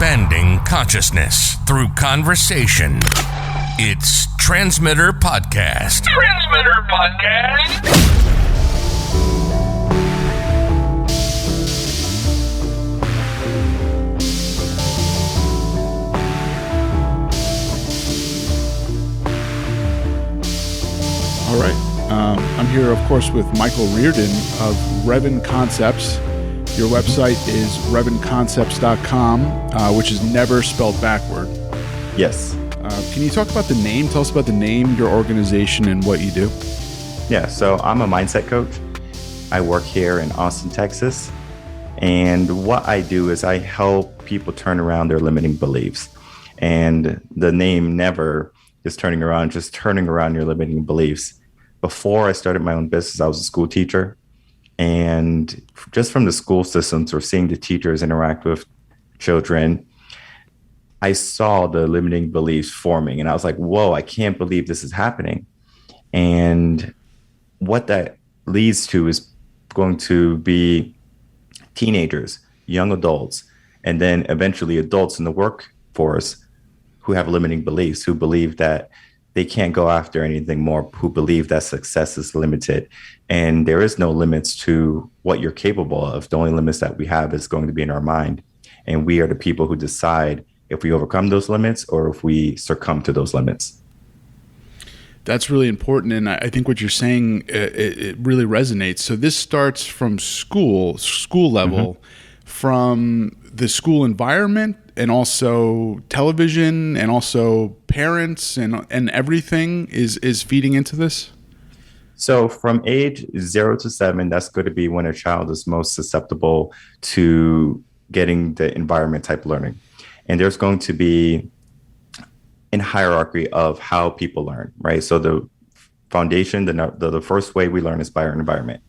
expanding consciousness through conversation. It's Transmitter Podcast. Transmitter Podcast. All right. I'm here, of course, with Michael Reardon of Revan Concepts. Your website is revanconcepts.com, which is never spelled backward. Yes. Can you talk about the name? Tell us about the name, your organization, and what you do. Yeah, so I'm a mindset coach. I work here in Austin, Texas. And what I do is I help people turn around their limiting beliefs. And the name never is turning around your limiting beliefs. Before I started my own business, I was a school teacher. And just from the school systems or seeing the teachers interact with children, I saw the limiting beliefs forming. And I was like, whoa, I can't believe this is happening. And what that leads to is going to be teenagers, young adults, and then eventually adults in the workforce who have limiting beliefs, who believe that they can't go after anything more, who believe that success is limited. And there is no limits to what you're capable of. The only limits that we have is going to be in our mind. And we are the people who decide if we overcome those limits or if we succumb to those limits. That's really important. And I think what you're saying, it really resonates. So this starts from school level, from the school environment, and also television, and also parents, and everything is feeding into this? So from age 0 to 7, that's going to be when a child is most susceptible to getting the environment type learning. And there's going to be a hierarchy of how people learn, right? So the foundation, the first way we learn is by our environment.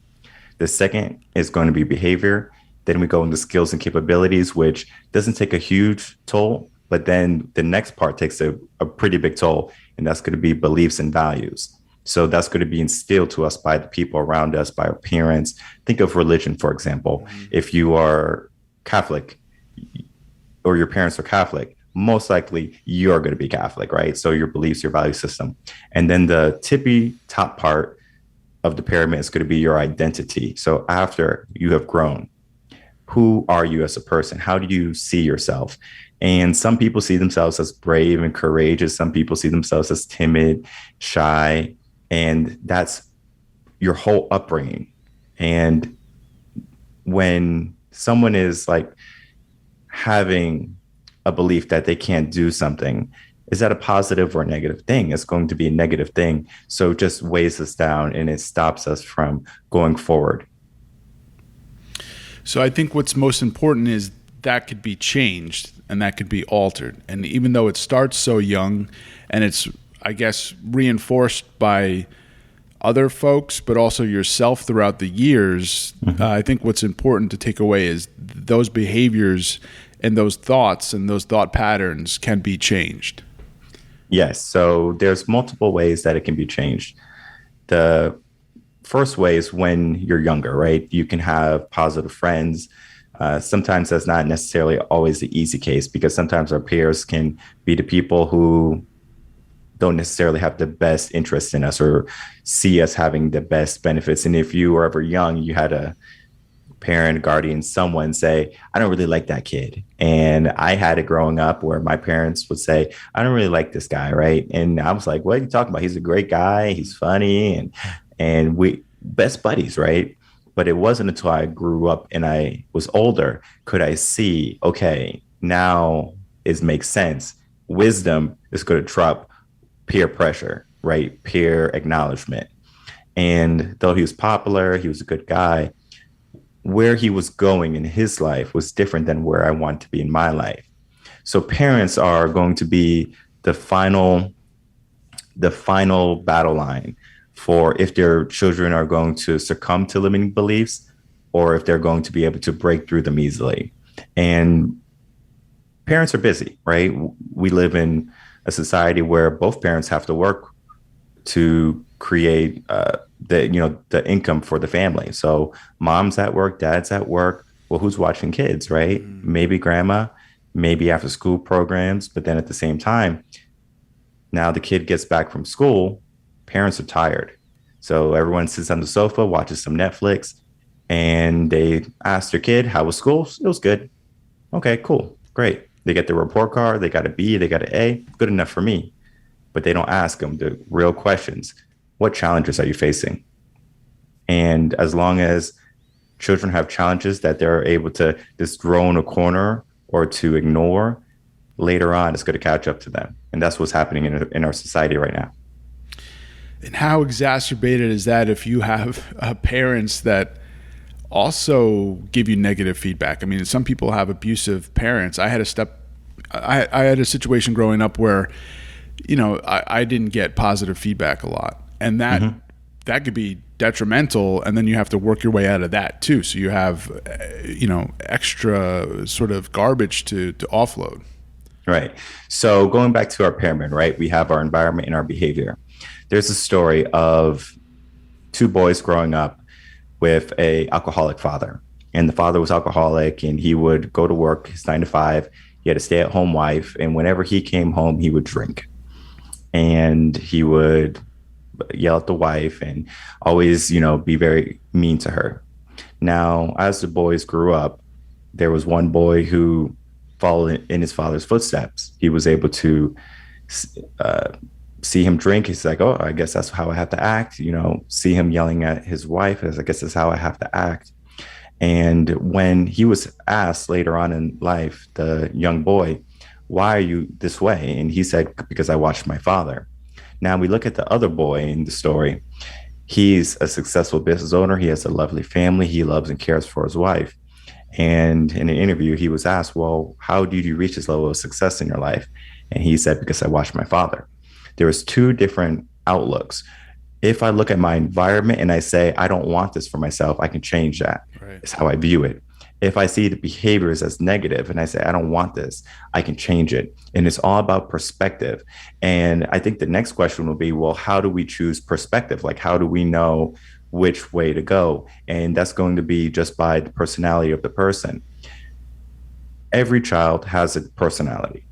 The second is going to be behavior. Then we go into skills and capabilities, which doesn't take a huge toll, but then the next part takes a pretty big toll, and that's going to be beliefs and values. So that's going to be instilled to us by the people around us, by our parents. Think of religion, for example. If you are Catholic or your parents are Catholic, most likely you're going to be Catholic, right? So your beliefs, your value system. And then the tippy top part of the pyramid is going to be your identity. So after you have grown, who are you as a person? How do you see yourself? And some people see themselves as brave and courageous. Some people see themselves as timid, shy, and that's your whole upbringing. And when someone is like having a belief that they can't do something, is that a positive or a negative thing? It's going to be a negative thing. So it just weighs us down and it stops us from going forward. So I think what's most important is that could be changed and that could be altered. And even though it starts so young and it's, I guess, reinforced by other folks, but also yourself throughout the years, I think what's important to take away is those behaviors and those thoughts and those thought patterns can be changed. Yes. So there's multiple ways that it can be changed. The first way is when you're younger, right? You can have positive friends. Sometimes that's not necessarily always the easy case, because sometimes our peers can be the people who don't necessarily have the best interest in us or see us having the best benefits. And if you were ever young, you had a parent, guardian, someone say, I don't really like that kid. And I had it growing up where my parents would say, I don't really like this guy, right? And I was like, what are you talking about? He's a great guy. He's funny. And we best buddies, right? But it wasn't until I grew up and I was older could I see, okay, now it makes sense. Wisdom is going to trump peer pressure, right? Peer acknowledgement. And though he was popular, he was a good guy, where he was going in his life was different than where I want to be in my life. So parents are going to be the final battle line for if their children are going to succumb to limiting beliefs or if they're going to be able to break through them easily. And parents are busy, right? We live in a society where both parents have to work to create the income for the family. So mom's at work, dad's at work. Well, who's watching kids, right? Maybe grandma. maybe after school programs. But then at the same time, now the kid gets back from school, parents are tired. So everyone sits on the sofa, watches some Netflix, and they ask their kid, how was school? It was good. Okay, cool. Great. They get the report card. They got a B, they got an A. Good enough for me. But they don't ask them the real questions. What challenges are you facing? And as long as children have challenges that they're able to just throw in a corner or to ignore, later on, it's going to catch up to them. And that's what's happening in our society right now. And how exacerbated is that if you have parents that also give you negative feedback? I mean, some people have abusive parents. I had a situation growing up where, I didn't get positive feedback a lot, and that could be detrimental. And then you have to work your way out of that too. So you have, extra sort of garbage to offload. Right. So going back to our pyramid, right? We have our environment and our behavior. There's a story of two boys growing up with a alcoholic father, and the father was alcoholic, and he would go to work his 9 to 5. He had a stay-at-home wife, and whenever he came home, he would drink, and he would yell at the wife and always, be very mean to her. Now, as the boys grew up, there was one boy who followed in his father's footsteps. He was able to see him drink. He's like, oh, I guess that's how I have to act. See him yelling at his wife. I guess that's how I have to act. And when he was asked later on in life, the young boy, why are you this way? And he said, because I watched my father. Now we look at the other boy in the story. He's a successful business owner. He has a lovely family. He loves and cares for his wife. And in an interview, he was asked, well, how did you reach this level of success in your life? And he said, because I watched my father. There was two different outlooks. If I look at my environment and I say, I don't want this for myself, I can change that. Right. It's how I view it. If I see the behaviors as negative and I say, I don't want this, I can change it. And it's all about perspective. And I think the next question will be, well, how do we choose perspective? Like, how do we know which way to go? And that's going to be just by the personality of the person. Every child has a personality,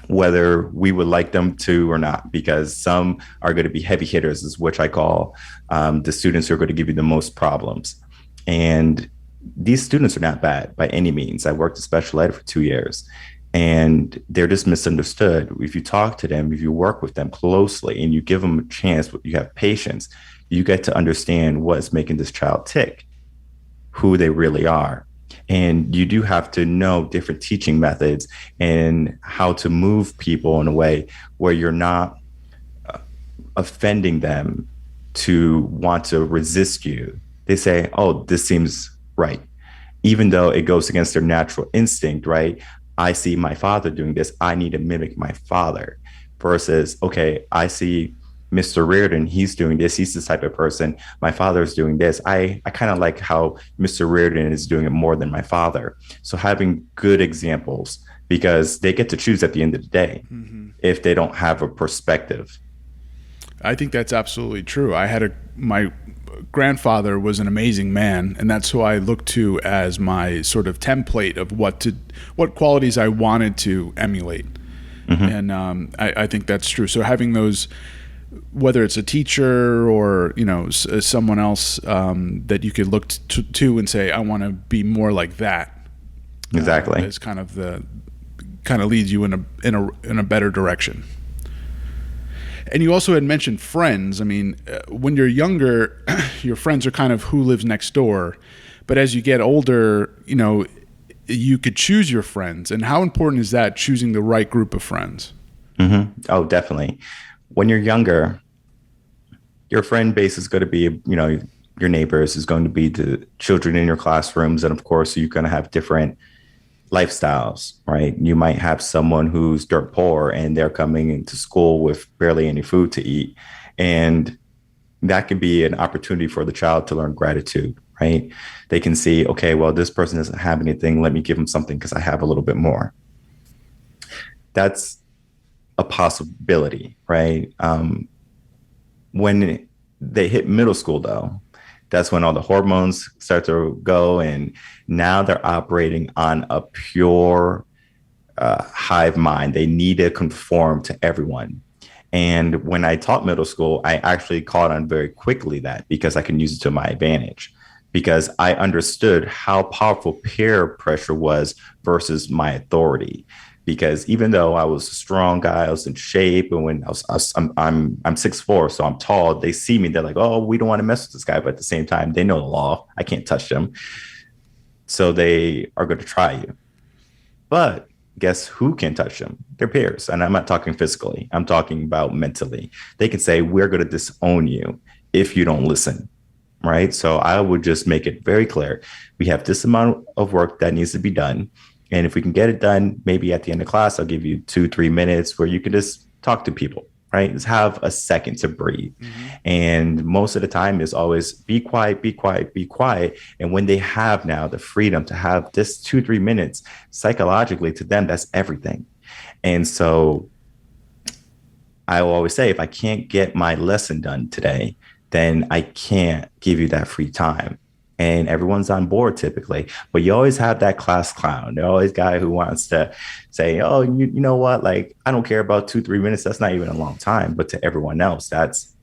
whether we would like them to or not, because some are going to be heavy hitters, which I call the students who are going to give you the most problems. And these students are not bad by any means. I worked in special ed for 2 years, and they're just misunderstood. If you talk to them, if you work with them closely and you give them a chance, you have patience, you get to understand what's making this child tick, who they really are. And you do have to know different teaching methods and how to move people in a way where you're not offending them to want to resist you. They say, oh, this seems right, even though it goes against their natural instinct, right? I see my father doing this. I need to mimic my father versus, okay, I see Mr. Reardon, he's doing this. He's this type of person. My father's doing this. I kind of like how Mr. Reardon is doing it more than my father. So having good examples, because they get to choose at the end of the day if they don't have a perspective. I think that's absolutely true. My grandfather was an amazing man, and that's who I looked to as my sort of template of what qualities I wanted to emulate. And I think that's true. So having those, whether it's a teacher or someone else that you could look to and say, I want to be more like that. Exactly, is kind of leads you in a better direction. And you also had mentioned friends. I mean, when you're younger, your friends are kind of who lives next door. But as you get older, you could choose your friends. And how important is that, choosing the right group of friends? Oh, definitely. When you're younger, your friend base is going to be, your neighbors, is going to be the children in your classrooms. And of course, you're going to have different lifestyles, right? You might have someone who's dirt poor and they're coming into school with barely any food to eat. And that can be an opportunity for the child to learn gratitude, right? They can see, okay, well, this person doesn't have anything. Let me give them something because I have a little bit more. That's a possibility, right? When they hit middle school, though, that's when all the hormones start to go. And now they're operating on a pure hive mind. They need to conform to everyone. And when I taught middle school, I actually caught on very quickly that because I can use it to my advantage, because I understood how powerful peer pressure was versus my authority. Because even though I was a strong guy, I was in shape, and when I'm 6'4", so I'm tall. They see me, they're like, "Oh, we don't want to mess with this guy," but at the same time, they know the law. I can't touch them, so they are going to try you. But guess who can touch them? Their peers. And I'm not talking physically. I'm talking about mentally. They can say, "We're going to disown you if you don't listen." Right. So I would just make it very clear. We have this amount of work that needs to be done. And if we can get it done, maybe at the end of class, I'll give you 2-3 minutes where you can just talk to people. Right. Just have a second to breathe. Mm-hmm. And most of the time is always be quiet, be quiet, be quiet. And when they have now the freedom to have this 2-3 minutes, psychologically to them, that's everything. And so I will always say, if I can't get my lesson done today, then I can't give you that free time. And everyone's on board typically, but you always have that class clown. There's always a guy who wants to say, "Oh, you know what? Like, I don't care about 2-3 minutes. That's not even a long time." But to everyone else, that's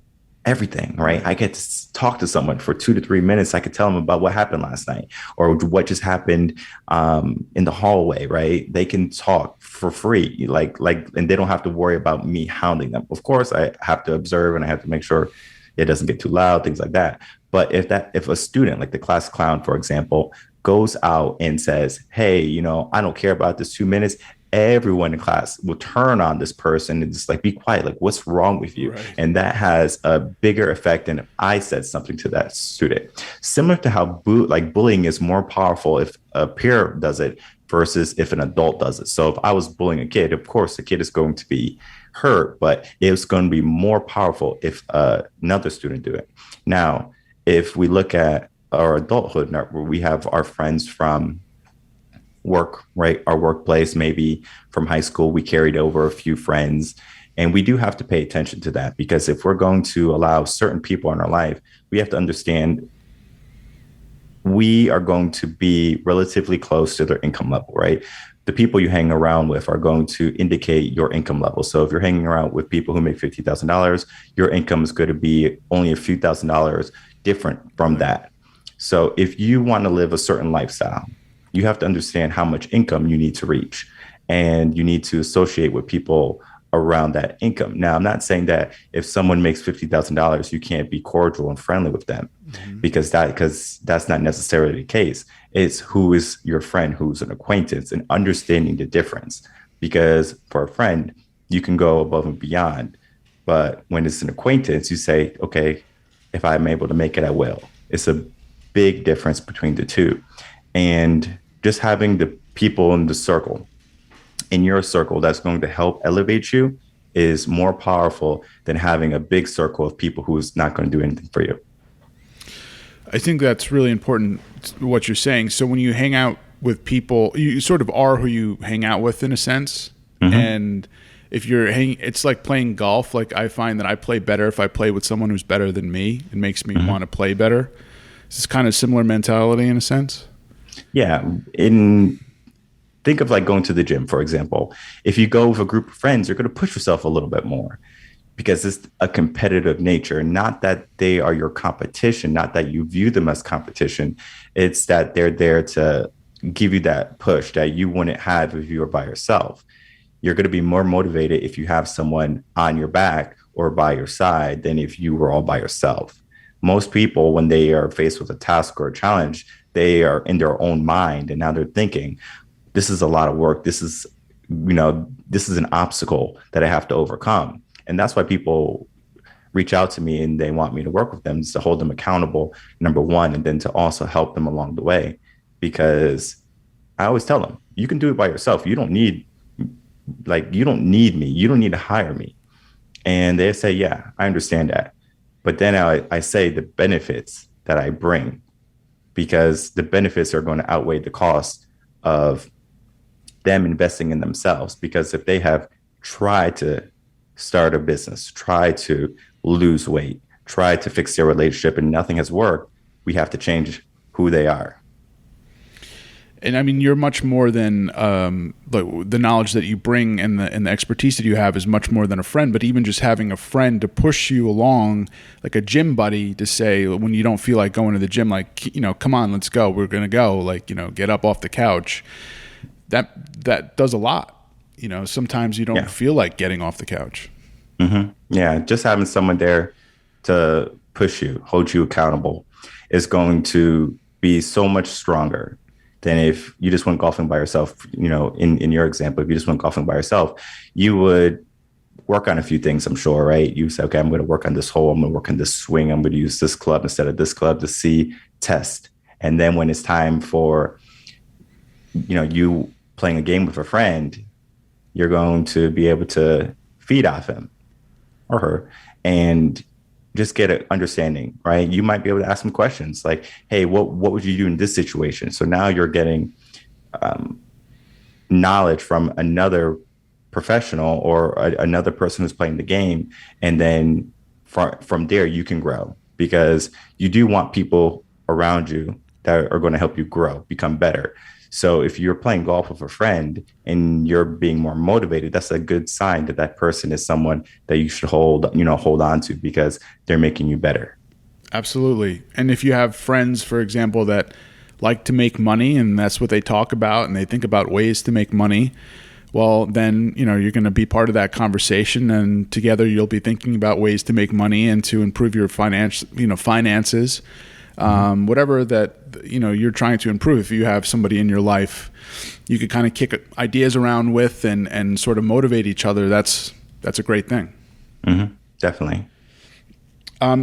everything, right? I get to talk to someone for 2 to 3 minutes. I could tell them about what happened last night or what just happened in the hallway, right? They can talk for free, and they don't have to worry about me hounding them. Of course, I have to observe and I have to make sure it doesn't get too loud, things like that. But if a student, like the class clown, for example, goes out and says, "Hey, I don't care about this 2 minutes," everyone in class will turn on this person and just like, "Be quiet. Like, what's wrong with you?" Right. And that has a bigger effect than if I said something to that student. Similar to how bullying is more powerful if a peer does it versus if an adult does it. So if I was bullying a kid, of course, the kid is going to be hurt, but it's going to be more powerful if another student do it. Now, if we look at our adulthood, where we have our friends from work, right? Our workplace, maybe from high school, we carried over a few friends. And we do have to pay attention to that, because if we're going to allow certain people in our life, we have to understand we are going to be relatively close to their income level, right? The people you hang around with are going to indicate your income level. So if you're hanging around with people who make $50,000, your income is going to be only a few $1,000s different from that. So if you want to live a certain lifestyle, you have to understand how much income you need to reach, and you need to associate with people around that income. Now, I'm not saying that if someone makes $50,000, you can't be cordial and friendly with them, mm-hmm. because that's not necessarily the case. It's who is your friend, who's an acquaintance, and understanding the difference. Because for a friend, you can go above and beyond, but when it's an acquaintance, you say, "Okay, if I'm able to make it, I will." It's a big difference between the two. And just having the people in the circle, in your circle, that's going to help elevate you is more powerful than having a big circle of people who's not going to do anything for you. I think that's really important, what you're saying. So when you hang out with people, you sort of are who you hang out with in a sense. Mm-hmm. And if you're it's like playing golf. Like, I find that I play better if I play with someone who's better than me. It makes me mm-hmm. want to play better. It's kind of similar mentality in a sense. Yeah. Think of like going to the gym, for example. If you go with a group of friends, you're going to push yourself a little bit more, because it's a competitive nature. Not that they are your competition, not that you view them as competition. It's that they're there to give you that push that you wouldn't have if you were by yourself. You're going to be more motivated if you have someone on your back or by your side than if you were all by yourself. Most people, when they are faced with a task or a challenge, they are in their own mind, and now they're thinking, this is a lot of work. This is an obstacle that I have to overcome. And that's why people reach out to me and they want me to work with them, just to hold them accountable, number one, and then to also help them along the way. Because I always tell them, you can do it by yourself. You don't need me. You don't need to hire me. And they say, yeah, I understand that. But then I say the benefits that I bring, because the benefits are going to outweigh the cost of them investing in themselves. Because if they have tried to start a business, try to lose weight, try to fix their relationship, and nothing has worked, we have to change who they are. And I mean, you're much more than the knowledge that you bring and the expertise that you have is much more than a friend. But even just having a friend to push you along, like a gym buddy, to say when you don't feel like going to the gym, like, come on, let's go. We're gonna go. Like, get up off the couch. That does a lot. Sometimes you don't feel like getting off the couch. Mm-hmm. Yeah, just having someone there to push you, hold you accountable, is going to be so much stronger than if you just went golfing by yourself. In your example, if you just went golfing by yourself, you would work on a few things, I'm sure, right? You say, okay, I'm going to work on this hole. I'm going to work on this swing. I'm going to use this club instead of this club to see, test. And then when it's time for, you playing a game with a friend, you're going to be able to feed off him or her and just get an understanding, right? You might be able to ask them questions like, hey, what would you do in this situation? So now you're getting knowledge from another professional or another person who's playing the game. And then from there, you can grow, because you do want people around you that are going to help you grow, become better. So if you're playing golf with a friend and you're being more motivated, that's a good sign that that person is someone that you should hold on to, because they're making you better. Absolutely. And if you have friends, for example, that like to make money and that's what they talk about and they think about ways to make money, well, then, you're going to be part of that conversation, and together you'll be thinking about ways to make money and to improve your finances. Whatever that you're trying to improve. If you have somebody in your life you could kind of kick ideas around with and sort of motivate each other, that's a great thing. Mm-hmm. Definitely.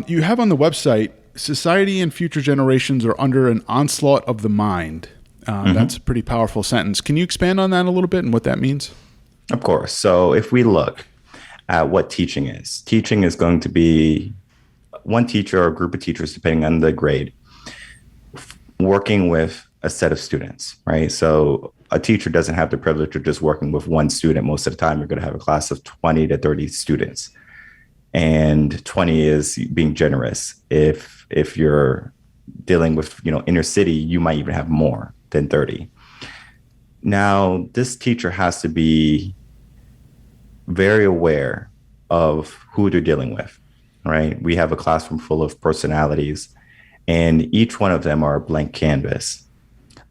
You have on the website, society and future generations are under an onslaught of the mind. That's a pretty powerful sentence. Can you expand on that a little bit and what that means? Of course. So if we look at what teaching is going to be one teacher or a group of teachers, depending on the grade, working with a set of students, right? So a teacher doesn't have the privilege of just working with one student. Most of the time, you're going to have a class of 20 to 30 students. And 20 is being generous. If you're dealing with, inner city, you might even have more than 30. Now, this teacher has to be very aware of who they're dealing with. Right? We have a classroom full of personalities, and each one of them are a blank canvas.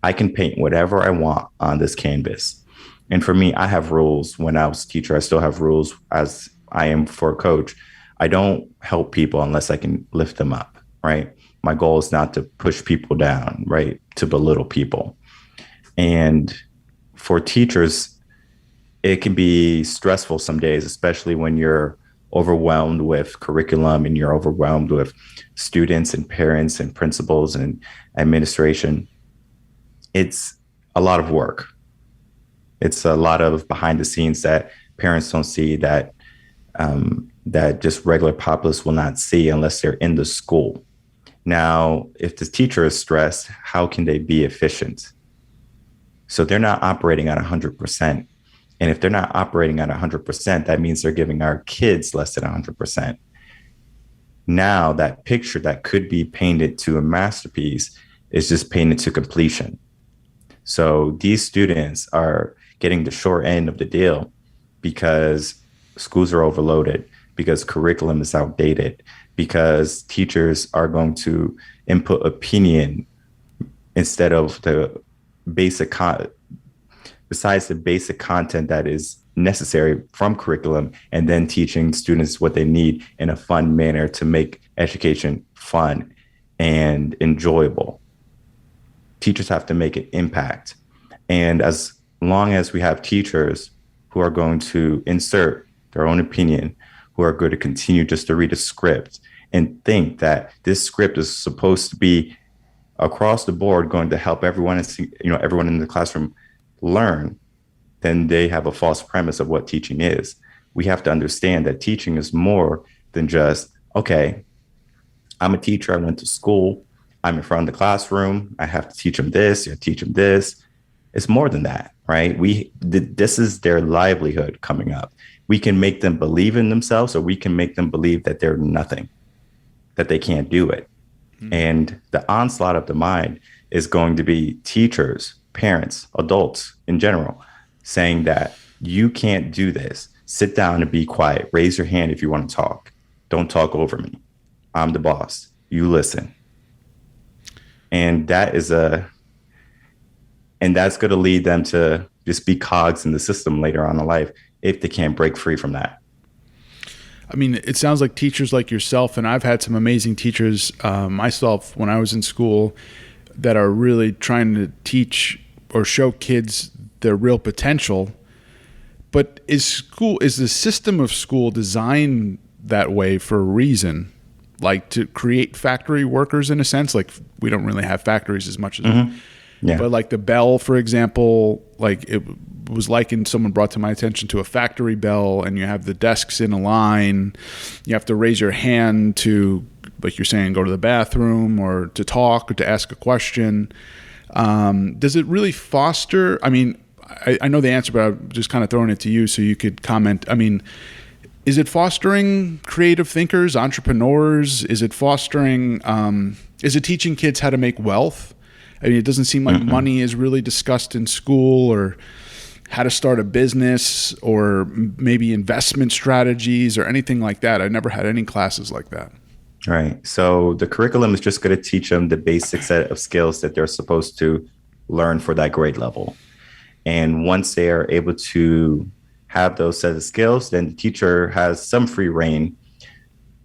I can paint whatever I want on this canvas. And for me, I have rules. When I was a teacher, I still have rules as I am for a coach. I don't help people unless I can lift them up, right? My goal is not to push people down, right? To belittle people. And for teachers, it can be stressful some days, especially when you're overwhelmed with curriculum and you're overwhelmed with students and parents and principals and administration. It's a lot of work. It's a lot of behind the scenes that parents don't see, that just regular populace will not see unless they're in the school. Now, if the teacher is stressed, how can they be efficient? So they're not operating at 100%. And if they're not operating at 100%, that means they're giving our kids less than 100%. Now, that picture that could be painted to a masterpiece is just painted to completion. So these students are getting the short end of the deal because schools are overloaded, because curriculum is outdated, because teachers are going to input opinion instead of the basic besides the basic content that is necessary from curriculum, and then teaching students what they need in a fun manner to make education fun and enjoyable. Teachers have to make an impact. And as long as we have teachers who are going to insert their own opinion, who are going to continue just to read a script and think that this script is supposed to be across the board going to help everyone in the classroom learn, then they have a false premise of what teaching is. We have to understand that teaching is more than just, okay, I'm a teacher, I went to school, I'm in front of the classroom, I have to teach them this, you teach them this. It's more than that, right? This is their livelihood coming up. We can make them believe in themselves, or we can make them believe that they're nothing, that they can't do it. Mm-hmm. And the onslaught of the mind is going to be teachers parents, adults in general, saying that you can't do this. Sit down and be quiet. Raise your hand if you want to talk. Don't talk over me. I'm the boss. You listen. And that's going to lead them to just be cogs in the system later on in life if they can't break free from that. I mean, it sounds like teachers like yourself, and I've had some amazing teachers myself when I was in school that are really trying to teach or show kids their real potential. But is the system of school designed that way for a reason? Like to create factory workers in a sense? Like we don't really have factories as much as Yeah. But like the bell, for example, like it was likened, someone brought to my attention to a factory bell, and you have the desks in a line. You have to raise your hand to, like you're saying, go to the bathroom or to talk or to ask a question. Does it really foster? I mean, I know the answer, but I'm just kind of throwing it to you so you could comment. I mean, is it fostering creative thinkers, entrepreneurs? Is it fostering, is it teaching kids how to make wealth? I mean, it doesn't seem like money is really discussed in school, or how to start a business, or maybe investment strategies or anything like that. I never had any classes like that. Right. So the curriculum is just going to teach them the basic set of skills that they're supposed to learn for that grade level. And once they are able to have those set of skills, then the teacher has some free reign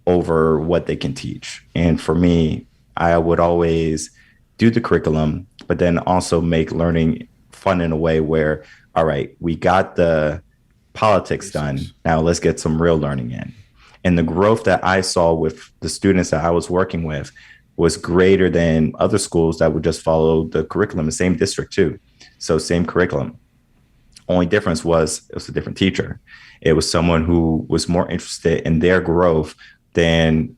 over what they can teach. And for me, I would always do the curriculum, but then also make learning fun in a way where, all right, we got the politics done. Now let's get some real learning in. And the growth that I saw with the students that I was working with was greater than other schools that would just follow the curriculum, the same district too. So same curriculum. Only difference was it was a different teacher. It was someone who was more interested in their growth than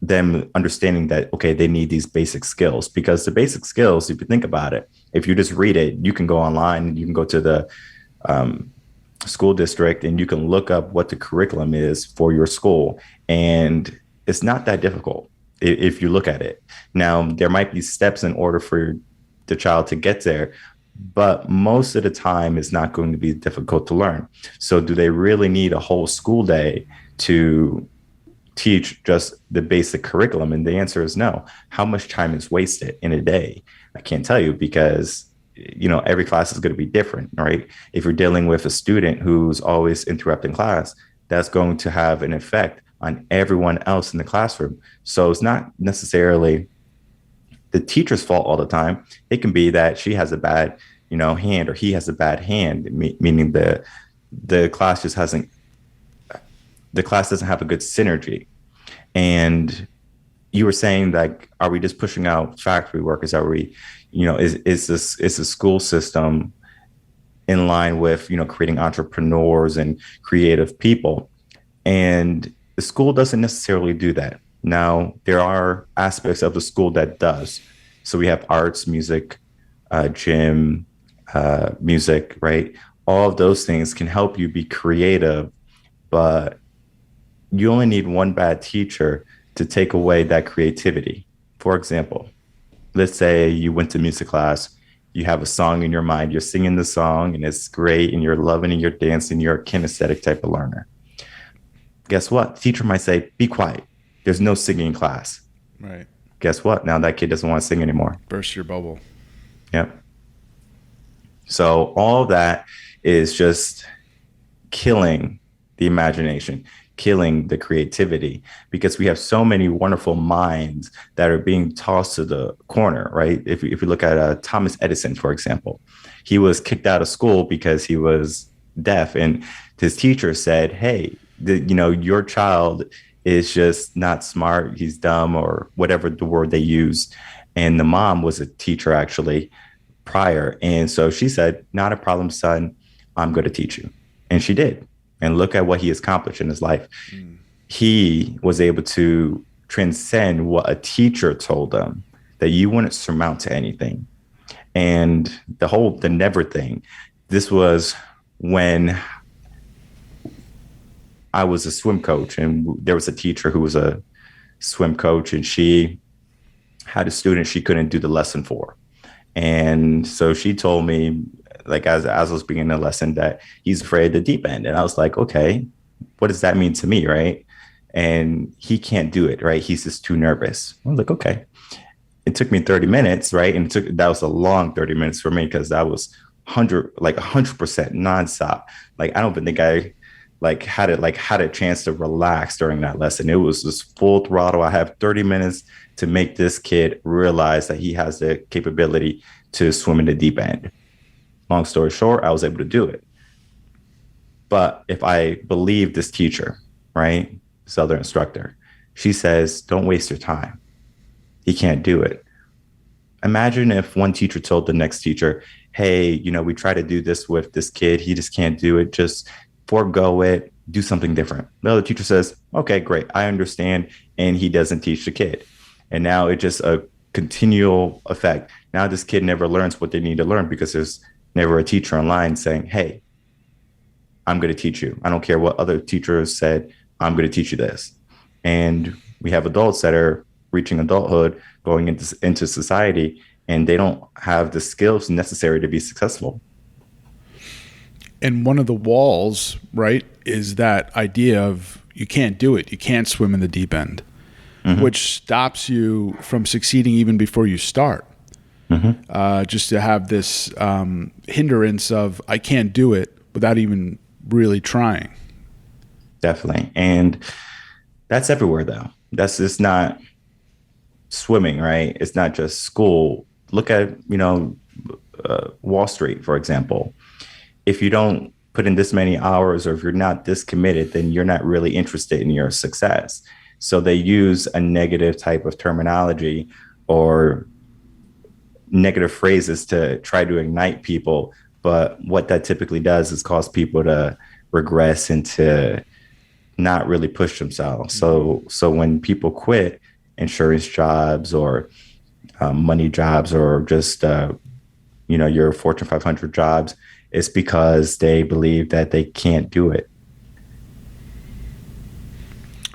them understanding that, okay, they need these basic skills, because the basic skills, if you think about it, if you just read it, you can go online, you can go to the school district and you can look up what the curriculum is for your school. And it's not that difficult if you look at it. Now, there might be steps in order for the child to get there, but most of the time it's not going to be difficult to learn. So do they really need a whole school day to teach just the basic curriculum? And the answer is no. How much time is wasted in a day? I can't tell you, because every class is going to be different, right? If you're dealing with a student who's always interrupting class, that's going to have an effect on everyone else in the classroom. So it's not necessarily the teacher's fault all the time. It can be that she has a bad, hand, or he has a bad hand, meaning the class doesn't have a good synergy. And you were saying, like, are we just pushing out factory workers? Are we, is the school system in line with, creating entrepreneurs and creative people? And the school doesn't necessarily do that. Now, there are aspects of the school that does. So we have arts, music, gym, music, right? All of those things can help you be creative, but you only need one bad teacher to take away that creativity. For example, let's say you went to music class, you have a song in your mind, you're singing the song and it's great and you're loving and you're dancing, you're a kinesthetic type of learner. Guess what? The teacher might say, be quiet. There's no singing in class. Right. Guess what? Now that kid doesn't want to sing anymore. Burst your bubble. Yep. So all that is just killing the imagination, killing the creativity, because we have so many wonderful minds that are being tossed to the corner, right? If you look at Thomas Edison, for example, he was kicked out of school because he was deaf, and his teacher said, hey, your child is just not smart, he's dumb, or whatever the word they use. And the mom was a teacher actually prior. And so she said, not a problem, son, I'm going to teach you. And she did. And look at what he accomplished in his life. He was able to transcend what a teacher told him, that you wouldn't surmount to anything. And the never thing, this was when I was a swim coach, and there was a teacher who was a swim coach, and she had a student she couldn't do the lesson for. And so she told me, like, as I was beginning the lesson, that he's afraid of the deep end. And I was like, okay, what does that mean to me, right? And he can't do it, right? He's just too nervous. I was like, okay. It took me 30 minutes, right? And that was a long 30 minutes for me because that was 100% nonstop. Like, I don't even think I had a chance to relax during that lesson. It was just full throttle. I have 30 minutes to make this kid realize that he has the capability to swim in the deep end. Long story short, I was able to do it. But if I believe this teacher, right, this other instructor, she says, don't waste your time. He can't do it. Imagine if one teacher told the next teacher, hey, we try to do this with this kid. He just can't do it. Just forego it. Do something different. The other teacher says, okay, great. I understand. And he doesn't teach the kid. And now it's just a continual effect. Now this kid never learns what they need to learn because there's never a teacher online saying, hey, I'm going to teach you. I don't care what other teachers said. I'm going to teach you this. And we have adults that are reaching adulthood, going into society, and they don't have the skills necessary to be successful. And one of the walls, right, is that idea of you can't do it. You can't swim in the deep end, which stops you from succeeding even before you start. Just to have this hindrance of I can't do it without even really trying. Definitely. And that's everywhere, though. That's just not swimming, right? It's not just school. Look at, Wall Street, for example. If you don't put in this many hours, or if you're not this committed, then you're not really interested in your success. So they use a negative type of terminology or negative phrases to try to ignite people. But what that typically does is cause people to regress and to not really push themselves. So when people quit insurance jobs or money jobs or just, your Fortune 500 jobs, it's because they believe that they can't do it.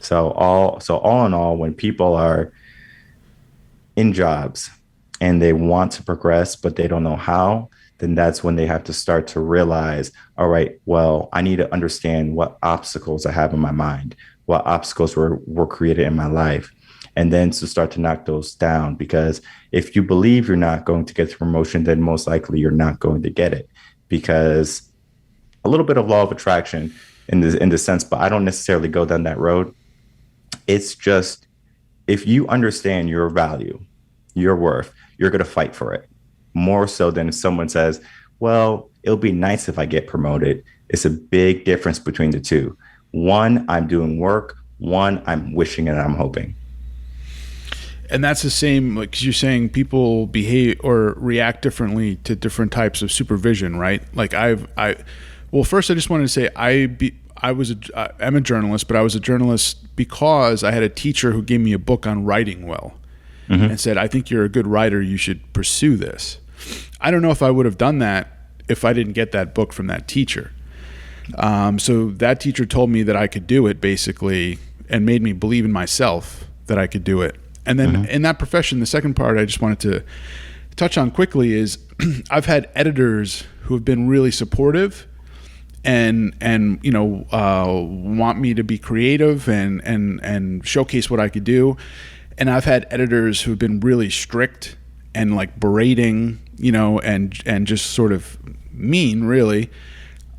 So all in all, when people are in jobs and they want to progress, but they don't know how, then that's when they have to start to realize, all right, well, I need to understand what obstacles I have in my mind, what obstacles were created in my life, and then to start to knock those down. Because if you believe you're not going to get the promotion, then most likely you're not going to get it. Because a little bit of law of attraction in the sense, but I don't necessarily go down that road. It's just, if you understand your value, your worth, you're going to fight for it more so than if someone says, well, it'll be nice if I get promoted. It's a big difference between the two. One, I'm doing work. One, I'm wishing and I'm hoping. And that's the same, like, 'cause you're saying people behave or react differently to different types of supervision, right? Like well, first I just wanted to say I'm a journalist, but I was a journalist because I had a teacher who gave me a book on writing well and said, I think you're a good writer. You should pursue this. I don't know if I would have done that if I didn't get that book from that teacher. So that teacher told me that I could do it, basically, and made me believe in myself that I could do it. And then in that profession, the second part I just wanted to touch on quickly is I've had editors who have been really supportive and want me to be creative and showcase what I could do. And I've had editors who've been really strict and like berating, and just sort of mean, really.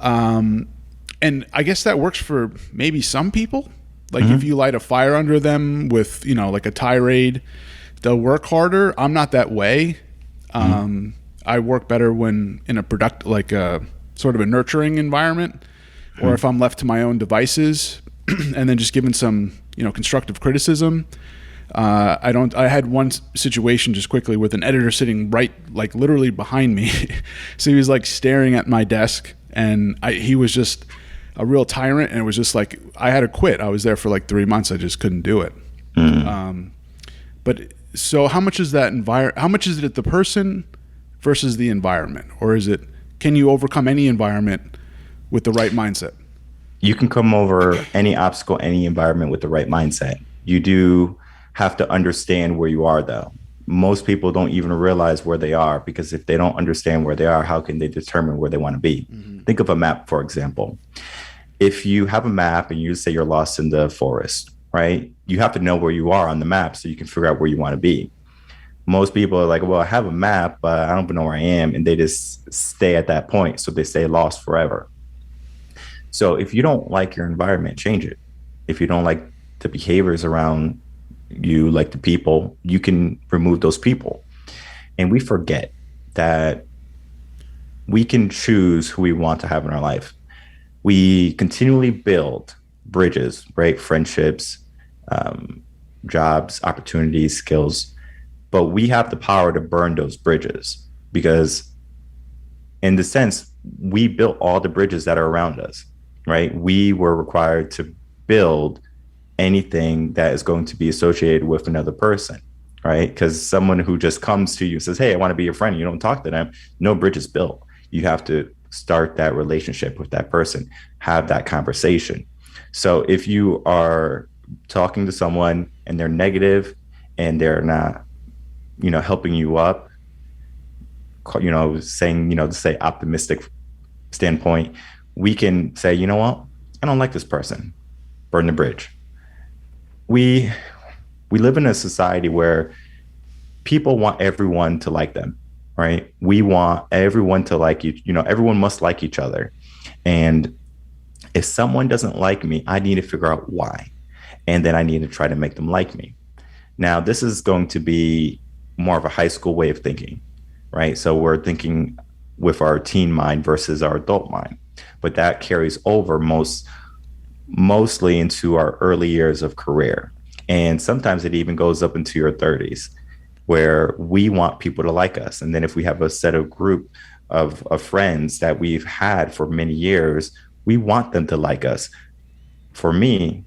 And I guess that works for maybe some people. Like if you light a fire under them with, like a tirade, they'll work harder. I'm not that way. I work better when in a like a sort of a nurturing environment, or if I'm left to my own devices and then just given some, constructive criticism. I had one situation just quickly with an editor sitting right, like literally behind me. So he was like staring at my desk, and he was just a real tyrant, and it was just like I had to quit. I was there for like 3 months. I just couldn't do it. But so how much is that how much is it the person versus the environment, or can you overcome any environment with the right mindset? You can come over any obstacle, any environment with the right mindset. You do have to understand where you are, though. most people don't even realize where they are, because if they don't understand where they are, how can they determine where they want to be? Think of a map, for example. If you have a map and you say you're lost in the forest, right? You have to know where you are on the map so you can figure out where you want to be. Most people are like, well, I have a map, but I don't know where I am. And they just stay at that point. So they stay lost forever. So if you don't like your environment, change it. If you don't like the behaviors around you, like the people, you can remove those people. And we forget that we can choose who we want to have in our life. We continually build bridges, right? Friendships, jobs, opportunities, skills. But we have the power to burn those bridges, because in the sense, we built all the bridges that are around us, right? We were required to build anything that is going to be associated with another person, right? Because someone who just comes to you and says, hey, I want to be your friend, you don't talk to them, no bridge is built. You have to start that relationship with that person, have that conversation. So if you are talking to someone and they're negative and they're not, helping you up, saying, to say optimistic standpoint, we can say, you know what, I don't like this person, burn the bridge. We live in a society where people want everyone to like them, right? We want everyone to like you. Everyone must like each other. And if someone doesn't like me, I need to figure out why. And then I need to try to make them like me. Now, this is going to be more of a high school way of thinking, right? So we're thinking with our teen mind versus our adult mind, but that carries over mostly into our early years of career. And sometimes it even goes up into your 30s, where we want people to like us. And then if we have a set of group of friends that we've had for many years, we want them to like us. For me,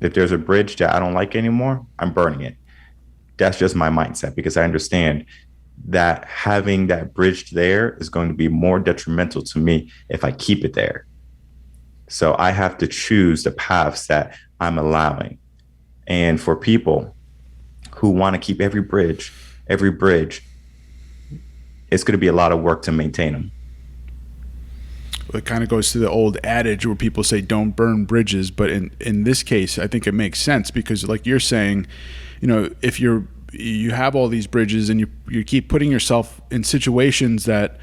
if there's a bridge that I don't like anymore, I'm burning it. That's just my mindset, because I understand that having that bridge there is going to be more detrimental to me if I keep it there. So I have to choose the paths that I'm allowing. And for people who want to keep every bridge, it's going to be a lot of work to maintain them. It kind of goes to the old adage where people say don't burn bridges, but in this case, I think it makes sense, because like you're saying, if you have all these bridges and you keep putting yourself in situations that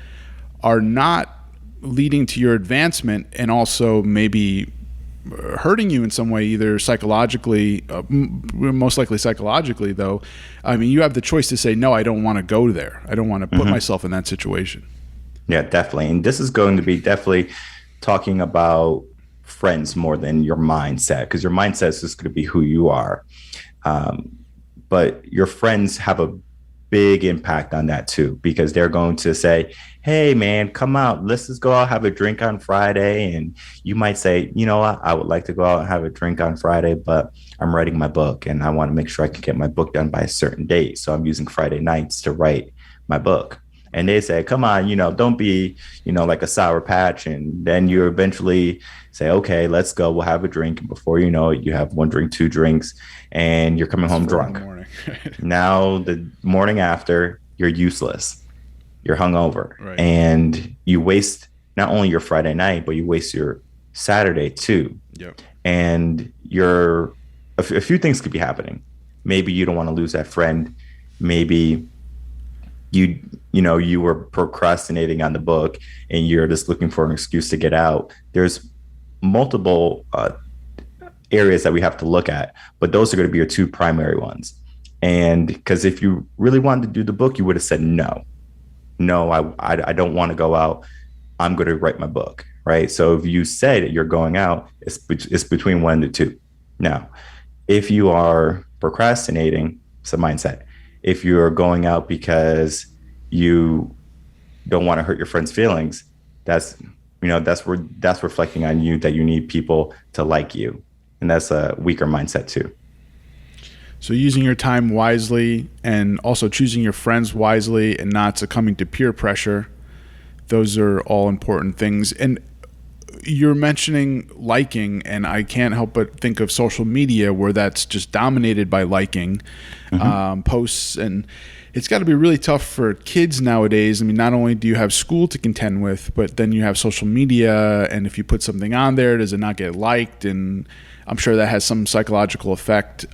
are not leading to your advancement, and also maybe hurting you in some way, either psychologically, most likely psychologically though, I mean, you have the choice to say, no, I don't want to go there. I don't want to put myself in that situation. Yeah, definitely. And this is going to be definitely talking about friends more than your mindset, because your mindset is just going to be who you are. But your friends have a big impact on that too, because they're going to say, hey man, come out, let's just go out, have a drink on Friday. And you might say, you know what, I would like to go out and have a drink on Friday, but I'm writing my book and I want to make sure I can get my book done by a certain date. So I'm using Friday nights to write my book. And they say, come on, don't be, like a Sour Patch. And then you eventually say, okay, let's go. We'll have a drink. And before you know it, you have 1 drink, 2 drinks, and you're coming home drunk. Now, the morning after, you're useless. You're hungover. Right. And you waste not only your Friday night, but you waste your Saturday too. Yep. And a few things could be happening. Maybe you don't want to lose that friend. Maybe you were procrastinating on the book and you're just looking for an excuse to get out. There's multiple areas that we have to look at, but those are going to be your 2 primary ones. And because if you really wanted to do the book, you would have said, no, I don't want to go out. I'm going to write my book. Right. So if you say that you're going out, it's between 1 to 2. Now, if you are procrastinating, it's a mindset. If you're going out because you don't want to hurt your friends' feelings, that's reflecting on you, that you need people to like you. And that's a weaker mindset too. So using your time wisely and also choosing your friends wisely and not succumbing to peer pressure, those are all important things. And you're mentioning liking, and I can't help but think of social media where that's just dominated by liking posts, and it's got to be really tough for kids nowadays. I mean, not only do you have school to contend with, but then you have social media, and if you put something on there, does it not get liked? And I'm sure that has some psychological effect.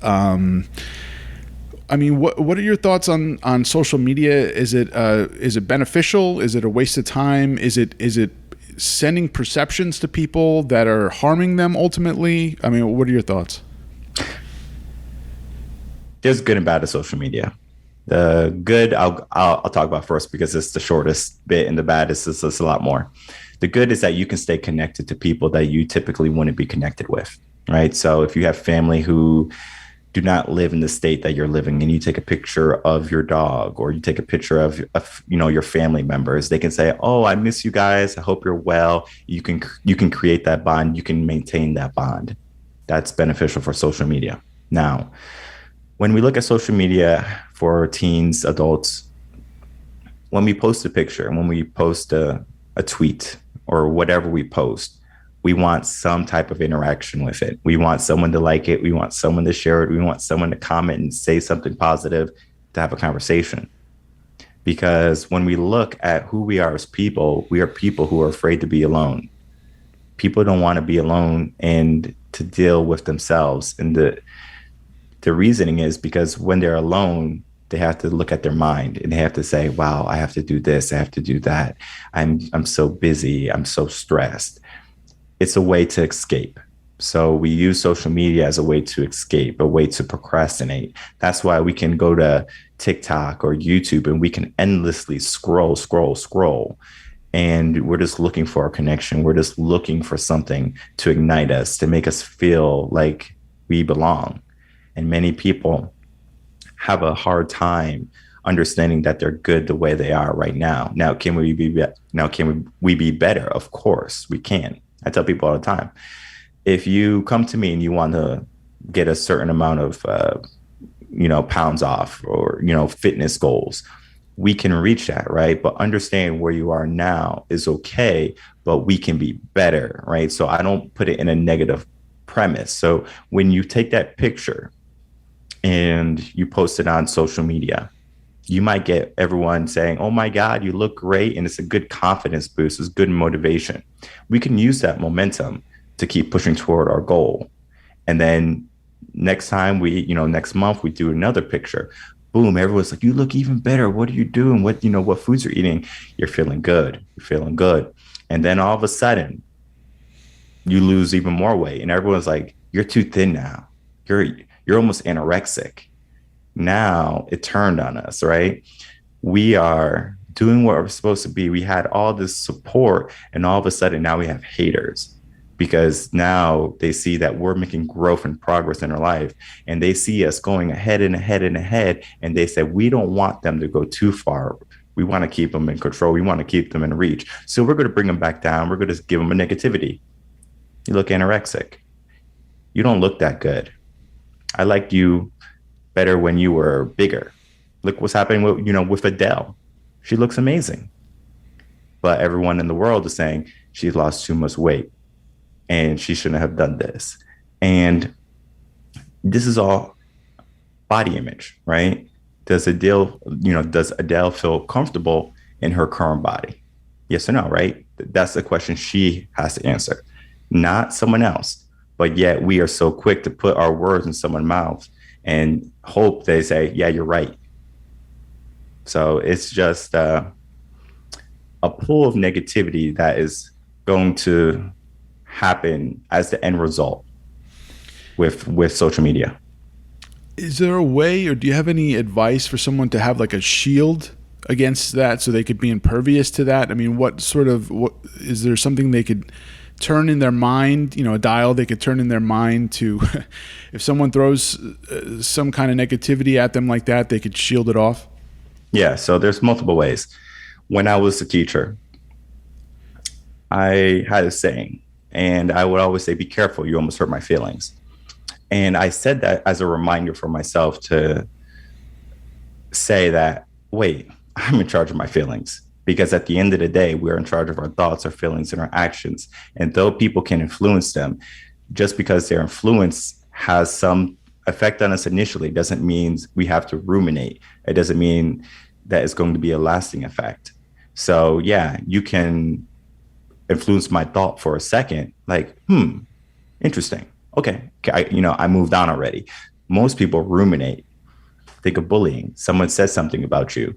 I mean, what are your thoughts on social media? Is it beneficial? Is it a waste of time? Is it sending perceptions to people that are harming them ultimately? I mean, what are your thoughts? There's good and bad to social media. The good I'll talk about first because it's the shortest bit, and the bad is just a lot more. The good is that you can stay connected to people that you typically wouldn't be connected with, right? So if you have family who do not live in the state that you're living, and you take a picture of your dog, or you take a picture of your family members, they can say, "Oh, I miss you guys. I hope you're well." You can create that bond. You can maintain that bond. That's beneficial for social media. Now, when we look at social media for teens, adults, when we post a picture, when we post a tweet or whatever we post, we want some type of interaction with it. We want someone to like it. We want someone to share it. We want someone to comment and say something positive, to have a conversation. Because when we look at who we are as people, we are people who are afraid to be alone. People don't want to be alone and to deal with themselves. And the reasoning is because when they're alone, they have to look at their mind and they have to say, wow, I have to do this. I have to do that. I'm so busy. I'm so stressed. It's a way to escape. So we use social media as a way to escape, a way to procrastinate. That's why we can go to TikTok or YouTube and we can endlessly scroll. And we're just looking for a connection. We're just looking for something to ignite us, to make us feel like we belong. And many people have a hard time understanding that they're good the way they are right now. Now, can we be better? Of course, we can. I tell people all the time, if you come to me and you want to get a certain amount of, pounds off or, fitness goals, we can reach that, right? But understand where you are now is okay, but we can be better, right? So I don't put it in a negative premise. So when you take that picture and you post it on social media, you might get everyone saying, oh my God, you look great. And it's a good confidence boost. It's good motivation. We can use that momentum to keep pushing toward our goal. And then next time next month we do another picture, boom, everyone's like, you look even better. What are you doing? What foods you're eating? You're feeling good. You're feeling good. And then all of a sudden you lose even more weight. And everyone's like, you're too thin now. You're almost anorexic. Now it turned on us, right? We are doing what we're supposed to be. We had all this support, and all of a sudden now we have haters because now they see that we're making growth and progress in our life, and they see us going ahead and ahead and ahead, and they say, we don't want them to go too far. We want to keep them in control. We want to keep them in reach. So we're going to bring them back down. We're going to give them a negativity. You look anorexic. You don't look that good. I liked you better when you were bigger. Look what's happening with Adele. She looks amazing. But everyone in the world is saying she's lost too much weight and she shouldn't have done this. And this is all body image, right? Does Adele feel comfortable in her current body? Yes or no, right? That's the question she has to answer, not someone else. But yet we are so quick to put our words in someone's mouth and hope they say, yeah, you're right. So it's just a pool of negativity that is going to happen as the end result with social media. Is there a way, or do you have any advice for someone to have like a shield against that so they could be impervious to that? I mean, what is there something they could turn in their mind, a dial they could turn in their mind to, if someone throws some kind of negativity at them like that, they could shield it off? Yeah, so there's multiple ways. When I was a teacher, I had a saying, and I would always say, be careful, you almost hurt my feelings. And I said that as a reminder for myself to say that, wait, I'm in charge of my feelings. because at the end of the day, we're in charge of our thoughts, our feelings, and our actions. And though people can influence them, just because their influence has some effect on us initially doesn't mean we have to ruminate. It doesn't mean that it's going to be a lasting effect. So yeah, you can influence my thought for a second, like, interesting. Okay, I moved on already. Most people ruminate. Think of bullying. Someone says something about you,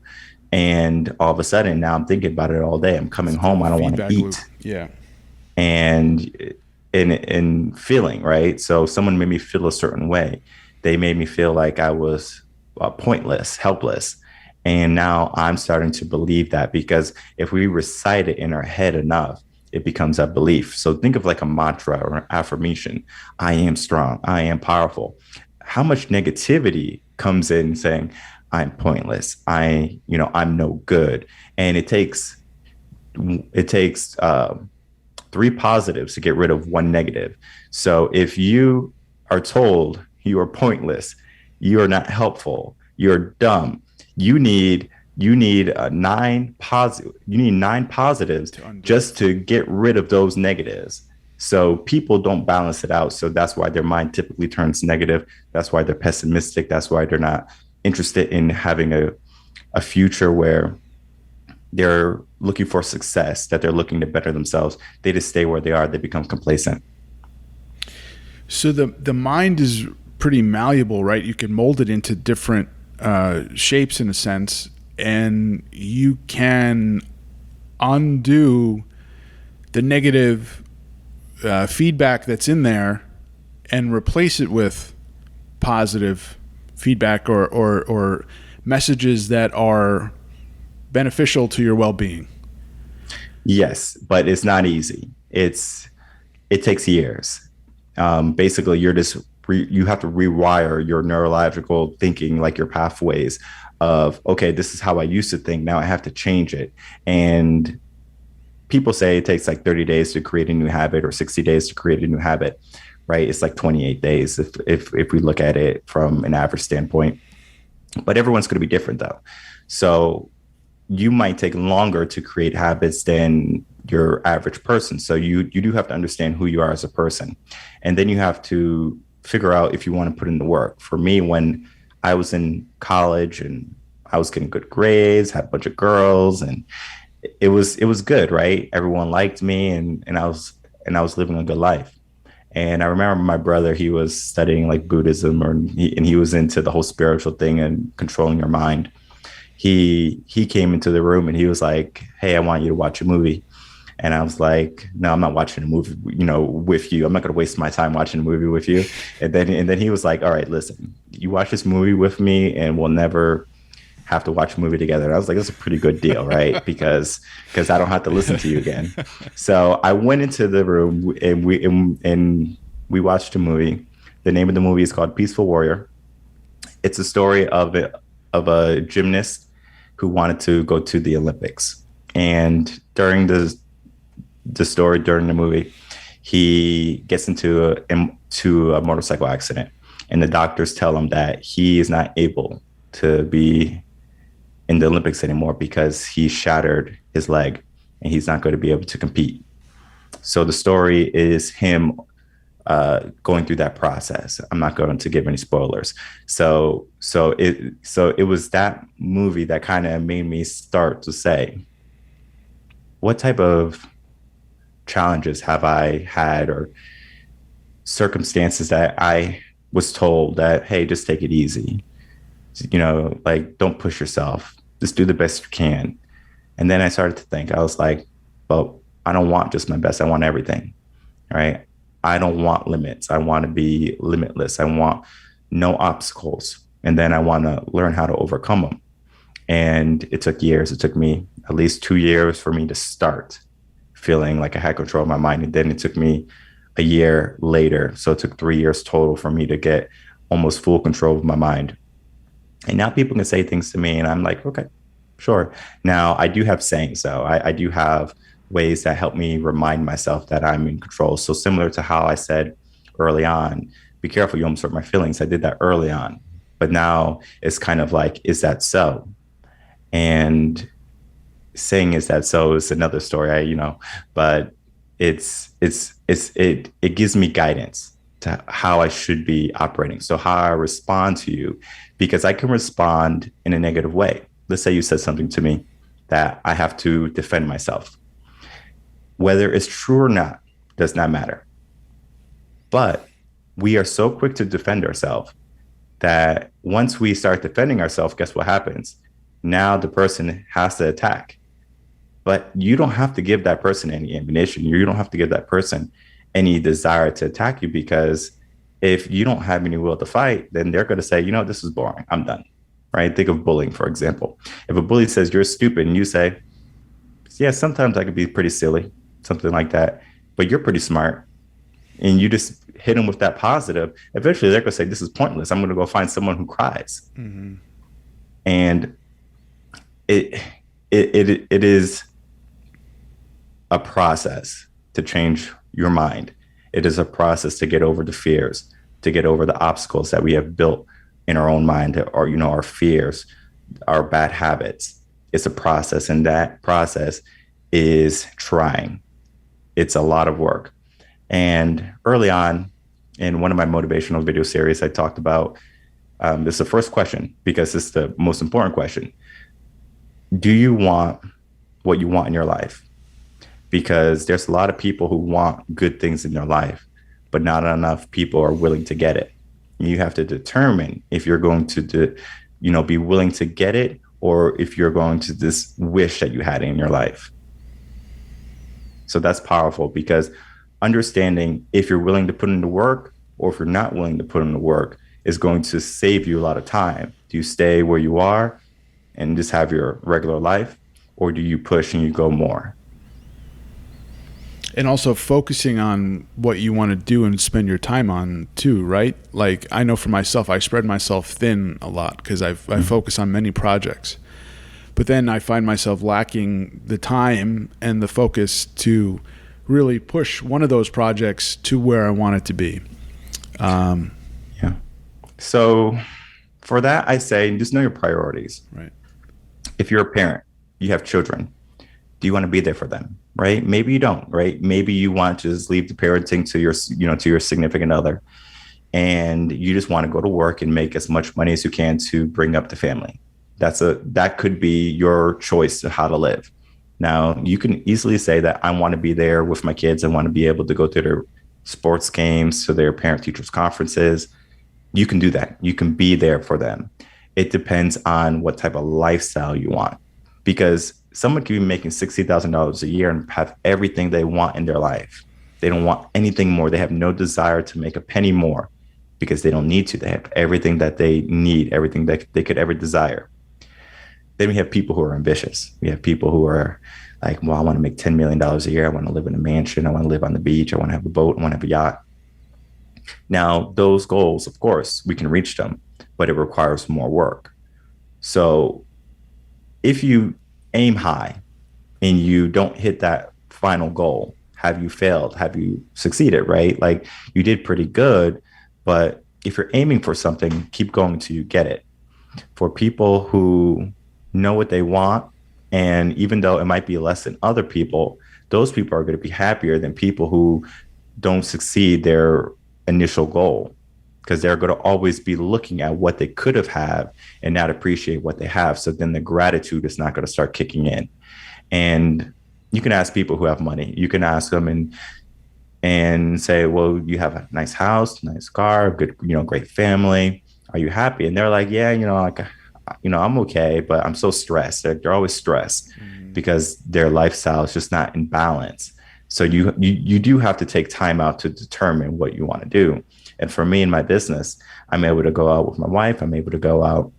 and all of a sudden, now I'm thinking about it all day. I'm coming home. I don't want to eat. Loop. Yeah. And in feeling, right? So someone made me feel a certain way. They made me feel like I was pointless, helpless. And now I'm starting to believe that, because if we recite it in our head enough, it becomes a belief. So think of like a mantra or an affirmation. I am strong. I am powerful. How much negativity comes in saying, I'm pointless. I'm no good. And it takes 3 positives to get rid of 1 negative. So if you are told you are pointless, you are not helpful, you're dumb, you need 9 positives just to get rid of those negatives. So people don't balance it out. So that's why their mind typically turns negative. That's why they're pessimistic. That's why they're not interested in having a future where they're looking for success, that they're looking to better themselves. They just stay where they are. They become complacent. So the mind is pretty malleable, right? You can mold it into different shapes in a sense, and you can undo the negative feedback that's in there and replace it with positive feedback or messages that are beneficial to your well-being. Yes, but it's not easy. It takes years. Basically, you have to rewire your neurological thinking, like your pathways of, okay, this is how I used to think. Now I have to change it. And people say it takes like 30 days to create a new habit or 60 days to create a new habit, right? It's like 28 days if we look at it from an average standpoint. But everyone's going to be different though. So you might take longer to create habits than your average person. So you do have to understand who you are as a person. And then you have to figure out if you want to put in the work. For me, when I was in college and I was getting good grades, had a bunch of girls, and it was good, right? Everyone liked me, and I was living a good life. And I remember my brother, he was studying like Buddhism, and he was into the whole spiritual thing and controlling your mind. He came into the room and he was like, "Hey, I want you to watch a movie." And I was like, "No, I'm not watching a movie, with you. I'm not going to waste my time watching a movie with you." And then he was like, "All right, listen, you watch this movie with me and we'll never have to watch a movie together." And I was like, "That's a pretty good deal, right?" because I don't have to listen to you again. So I went into the room and we watched a movie. The name of the movie is called Peaceful Warrior. It's a story of a gymnast who wanted to go to the Olympics. And during the story, during the movie, he gets into a motorcycle accident, and the doctors tell him that he is not able to be in the Olympics anymore because he shattered his leg and he's not going to be able to compete. So the story is him going through that process. I'm not going to give any spoilers. So it was that movie that kind of made me start to say, what type of challenges have I had, or circumstances that I was told that, hey, just take it easy. Like, don't push yourself. Just do the best you can. And then I started to think, I was like, well, I don't want just my best. I want everything, right? I don't want limits. I want to be limitless. I want no obstacles. And then I want to learn how to overcome them. And it took years. It took me at least 2 years for me to start feeling like I had control of my mind. And then it took me a year later. So it took 3 years total for me to get almost full control of my mind. And now people can say things to me and I'm like, okay, sure. Now I do have sayings though. I do have ways that help me remind myself that I'm in control. So similar to how I said early on, be careful, you almost hurt my feelings. I did that early on, but now it's kind of like, is that so? And saying is that so is another story, but it gives me guidance to how I should be operating. So how I respond to you, because I can respond in a negative way. Let's say you said something to me that I have to defend myself. Whether it's true or not does not matter. But we are so quick to defend ourselves that once we start defending ourselves, guess what happens? Now the person has to attack. But you don't have to give that person any ammunition. You don't have to give that person any desire to attack you, because if you don't have any will to fight, then they're going to say, this is boring. I'm done. Right? Think of bullying, for example. If a bully says you're stupid and you say, yeah, sometimes I could be pretty silly, something like that, but you're pretty smart, and you just hit them with that positive, eventually they're going to say, this is pointless. I'm going to go find someone who cries. Mm-hmm. And it is a process to change your mind. It is a process to get over the fears, to get over the obstacles that we have built in our own mind, or, our fears, our bad habits. It's a process, and that process is trying. It's a lot of work. And early on in one of my motivational video series, I talked about, this is the first question, because it's the most important question. Do you want what you want in your life? Because there's a lot of people who want good things in their life, but not enough people are willing to get it. You have to determine if you're going to, be willing to get it, or if you're going to just wish that you had it in your life. So that's powerful, because understanding if you're willing to put in the work or if you're not willing to put in the work is going to save you a lot of time. Do you stay where you are and just have your regular life, or do you push and you go more? And also focusing on what you want to do and spend your time on too, right? Like, I know for myself, I spread myself thin a lot because I focus on many projects. But then I find myself lacking the time and the focus to really push one of those projects to where I want it to be. Yeah. So for that, I say just know your priorities. Right. If you're a parent, you have children, do you want to be there for them? Right? Maybe you don't, right? Maybe you want to just leave the parenting to your, to your significant other, and you just want to go to work and make as much money as you can to bring up the family. That could be your choice of how to live. Now, you can easily say that I want to be there with my kids. I want to be able to go to their sports games, to their parent teachers conferences. You can do that. You can be there for them. It depends on what type of lifestyle you want, because someone can be making $60,000 a year and have everything they want in their life. They don't want anything more. They have no desire to make a penny more because they don't need to. They have everything that they need, everything that they could ever desire. Then we have people who are ambitious. We have people who are like, well, I want to make $10 million a year. I want to live in a mansion. I want to live on the beach. I want to have a boat. I want to have a yacht. Now, those goals, of course, we can reach them, but it requires more work. So if you aim high and you don't hit that final goal, have you failed? Have you succeeded, right? Like, you did pretty good, but if you're aiming for something, keep going until you get it. For people who know what they want, and even though it might be less than other people, those people are going to be happier than people who don't succeed their initial goal, because they're going to always be looking at what they could have had and not appreciate what they have. So then the gratitude is not going to start kicking in. And you can ask people who have money. You can ask them and say, well, you have a nice house, nice car, good, great family. Are you happy? And they're like, yeah, I'm okay, but I'm so stressed. They're always stressed because their lifestyle is just not in balance. So you do have to take time out to determine what you want to do. And for me in my business, I'm able to go out with my wife. I'm able to go out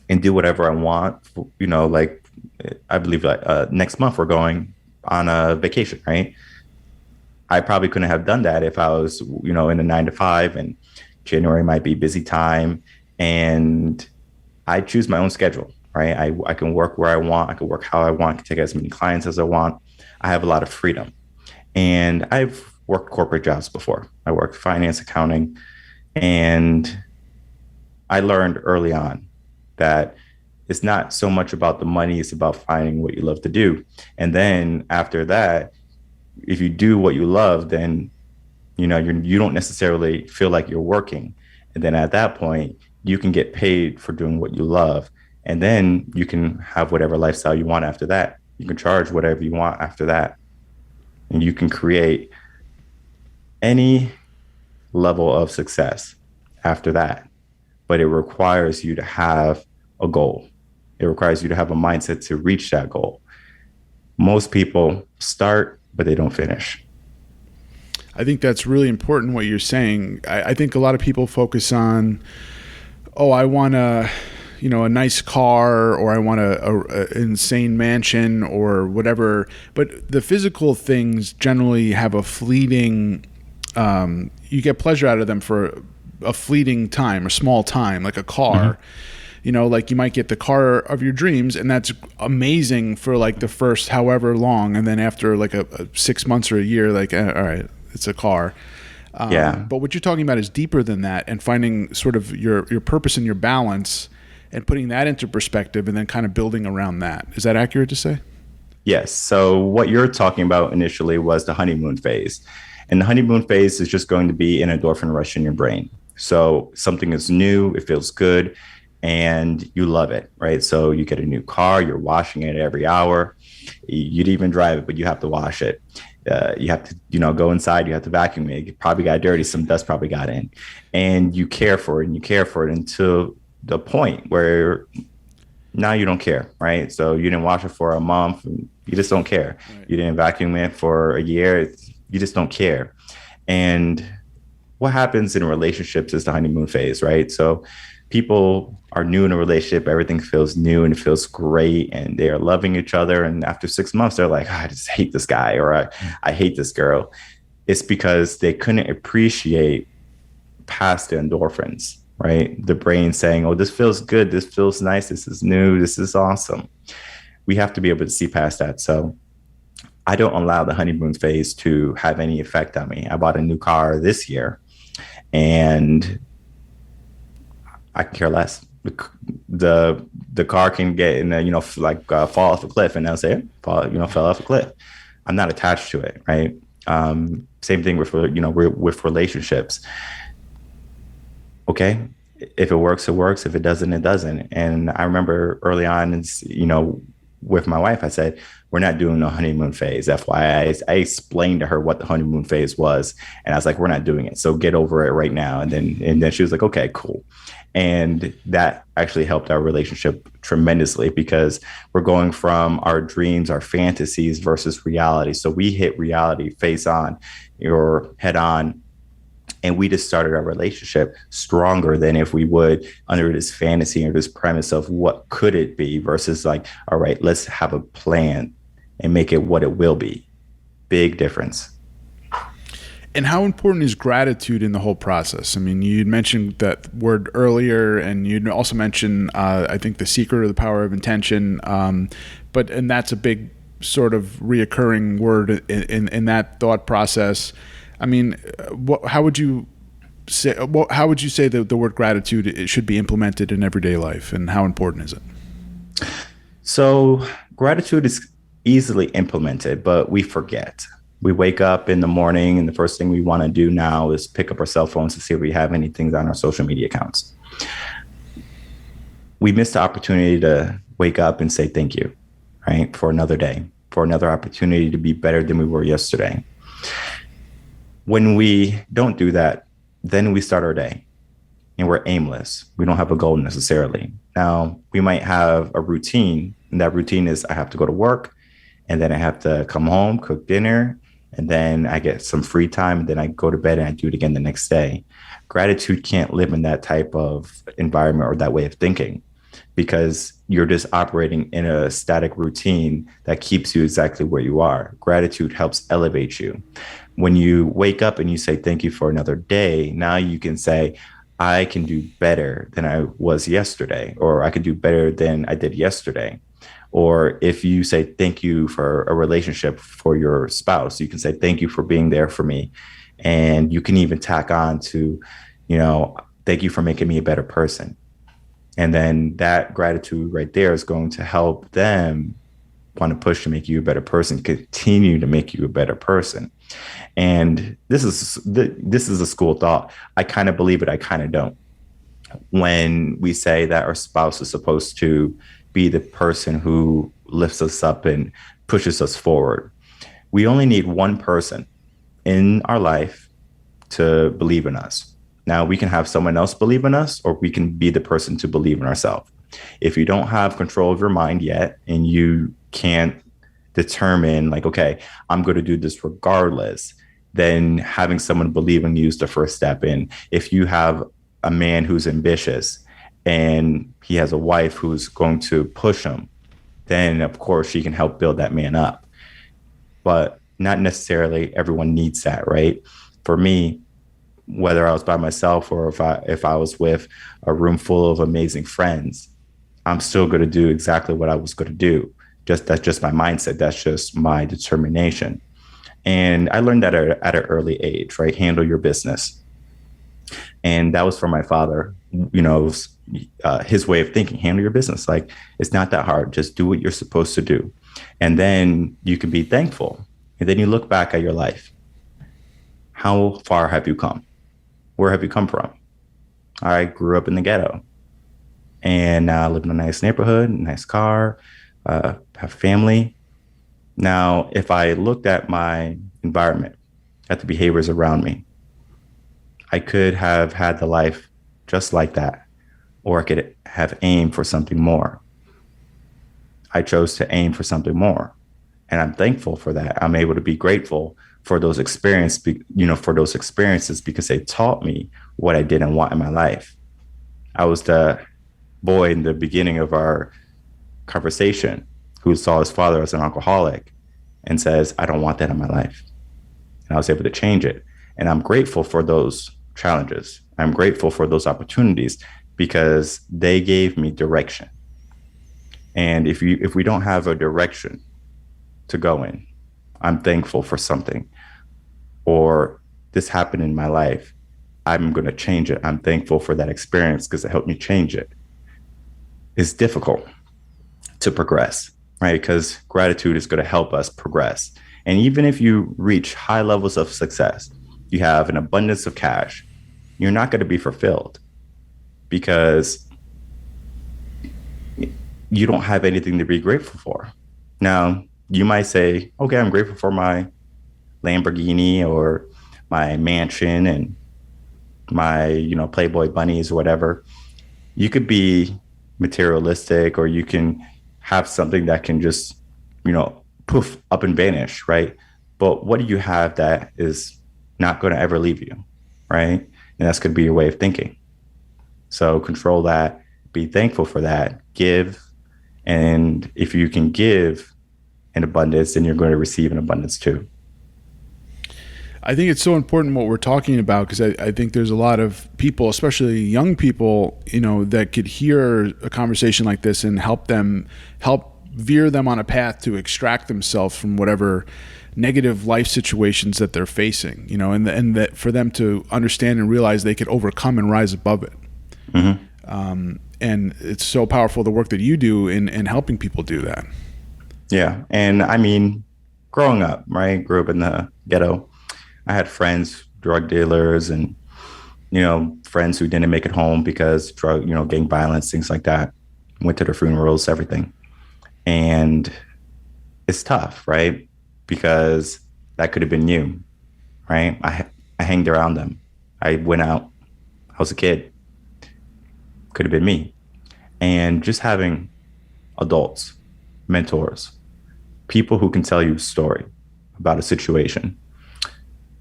and do whatever I want. Like I believe next month we're going on a vacation, right? I probably couldn't have done that if I was, in a 9 to 5, and January might be busy time, and I choose my own schedule, right? I can work where I want. I can work how I want. I can take as many clients as I want. I have a lot of freedom. And I've worked corporate jobs before. I worked finance, accounting, and I learned early on that it's not so much about the money, it's about finding what you love to do. And then after that, if you do what you love, then you don't necessarily feel like you're working. And then at that point, you can get paid for doing what you love. And then you can have whatever lifestyle you want after that. You can charge whatever you want after that. And you can create any level of success after that. But it requires you to have a goal. It requires you to have a mindset to reach that goal. Most people start, but they don't finish. I think that's really important what you're saying. I think a lot of people focus on, oh, I want a nice car, or I want a insane mansion or whatever. But the physical things generally have a fleeting, you get pleasure out of them for a fleeting time, a small time, like a car. Like you might get the car of your dreams, and that's amazing for like the first however long. And then after like a 6 months or a year, like, all right, it's a car. But what you're talking about is deeper than that, and finding sort of your purpose and your balance and putting that into perspective and then kind of building around that. Is that accurate to say? Yes. So what you're talking about initially was the honeymoon phase. And the honeymoon phase is just going to be an endorphin rush in your brain. So something is new, it feels good, and you love it, right? So you get a new car, you're washing it every hour. You'd even drive it, but you have to wash it. You have to, go inside, you have to vacuum it. It probably got dirty, some dust probably got in. And you care for it, and you care for it until the point where now you don't care, right? So you didn't wash it for a month, and you just don't care. Right. You didn't vacuum it for a year, you just don't care. And what happens in relationships is the honeymoon phase, right? So people are new in a relationship, everything feels new and it feels great, and they are loving each other. And after 6 months, they're like, I just hate this guy, or I hate this girl. It's because they couldn't appreciate past the endorphins, right? The brain saying, oh, this feels good, this feels nice, this is new, this is awesome. We have to be able to see past that. So I don't allow the honeymoon phase to have any effect on me. I bought a new car this year, and I can care less. The car can get in fall off a cliff, and they'll say, fell off a cliff. I'm not attached to it, right? Same thing with relationships. Okay, if it works, it works. If it doesn't, it doesn't. And I remember early on, with my wife, I said, we're not doing a honeymoon phase. FYI, I explained to her what the honeymoon phase was, and I was like, we're not doing it. So get over it right now. And then she was like, okay, cool. And that actually helped our relationship tremendously, because we're going from our dreams, our fantasies versus reality. So we hit reality face on or head on. And we just started our relationship stronger than if we would under this fantasy or this premise of what could it be versus like, all right, let's have a plan and make it what it will be. Big difference. And how important is gratitude in the whole process? I mean, you'd mentioned that word earlier, and you'd also mentioned, I think, the secret or the power of intention. And that's a big sort of reoccurring word in that thought process. I mean, how would you say that the word gratitude should be implemented in everyday life, and how important is it? So gratitude is easily implemented, but we forget. We wake up in the morning, and the first thing we want to do now is pick up our cell phones to see if we have anything on our social media accounts. We miss the opportunity to wake up and say thank you, right? For another day, for another opportunity to be better than we were yesterday. When we don't do that, then we start our day and we're aimless. We don't have a goal necessarily. Now, we might have a routine, and that routine is I have to go to work, and then I have to come home, cook dinner, and then I get some free time, and then I go to bed and I do it again the next day. Gratitude can't live in that type of environment or that way of thinking, because you're just operating in a static routine that keeps you exactly where you are. Gratitude helps elevate you. When you wake up and you say, thank you for another day, now you can say, I can do better than I was yesterday, or I can do better than I did yesterday. Or if you say, thank you for a relationship for your spouse, you can say, thank you for being there for me. And you can even tack on to, thank you for making me a better person. And then that gratitude right there is going to help them want to push to make you a better person, continue to make you a better person. And this is a school thought. I kind of believe it. I kind of don't. When we say that our spouse is supposed to be the person who lifts us up and pushes us forward, we only need one person in our life to believe in us. Now, we can have someone else believe in us, or we can be the person to believe in ourselves. If you don't have control of your mind yet, and you can't determine, like, okay, I'm going to do this regardless, then having someone believe in you is the first step in. If you have a man who's ambitious and he has a wife who's going to push him, then of course she can help build that man up. But not necessarily everyone needs that, right? For me, whether I was by myself or if I was with a room full of amazing friends, I'm still going to do exactly what I was going to do. That's just my mindset. That's just my determination. And I learned that at an early age, right? Handle your business. And that was from my father. You know, it was, his way of thinking, handle your business. Like, it's not that hard. Just do what you're supposed to do. And then you can be thankful. And then you look back at your life. How far have you come? Where have you come from? I grew up in the ghetto, and now I live in a nice neighborhood, nice car, have family. Now, if I looked at my environment, at the behaviors around me, I could have had the life just like that, or I could have aimed for something more. I chose to aim for something more, and I'm thankful for that. I'm able to be grateful for those experiences, because they taught me what I didn't want in my life. I was the boy in the beginning of our conversation who saw his father as an alcoholic and says, I don't want that in my life. And I was able to change it. And I'm grateful for those challenges. I'm grateful for those opportunities because they gave me direction. And if we don't have a direction to go in, I'm thankful for something, or this happened in my life, I'm going to change it. I'm thankful for that experience because it helped me change it. It's difficult to progress, right? Because gratitude is going to help us progress. And even if you reach high levels of success, you have an abundance of cash, you're not going to be fulfilled because you don't have anything to be grateful for. Now, you might say, okay, I'm grateful for my Lamborghini or my mansion and my, Playboy bunnies or whatever. You could be materialistic, or you can have something that can just, poof up and vanish, right? But what do you have that is not going to ever leave you, right? And that's going to be your way of thinking. So control that, be thankful for that, give. And if you can give in abundance, then you're going to receive in abundance too. I think it's so important what we're talking about, because I think there's a lot of people, especially young people, that could hear a conversation like this and help veer them on a path to extract themselves from whatever negative life situations that they're facing, and that for them to understand and realize they could overcome and rise above it. Mm-hmm. And it's so powerful, the work that you do in helping people do that. Yeah. And I mean, growing up, right? Grew up in the ghetto. I had friends, drug dealers, and, friends who didn't make it home because gang violence, things like that. Went to their funerals, everything. And it's tough, right? Because that could have been you, right? I hanged around them. I went out. I was a kid. Could have been me. And just having adults, mentors, people who can tell you a story about a situation,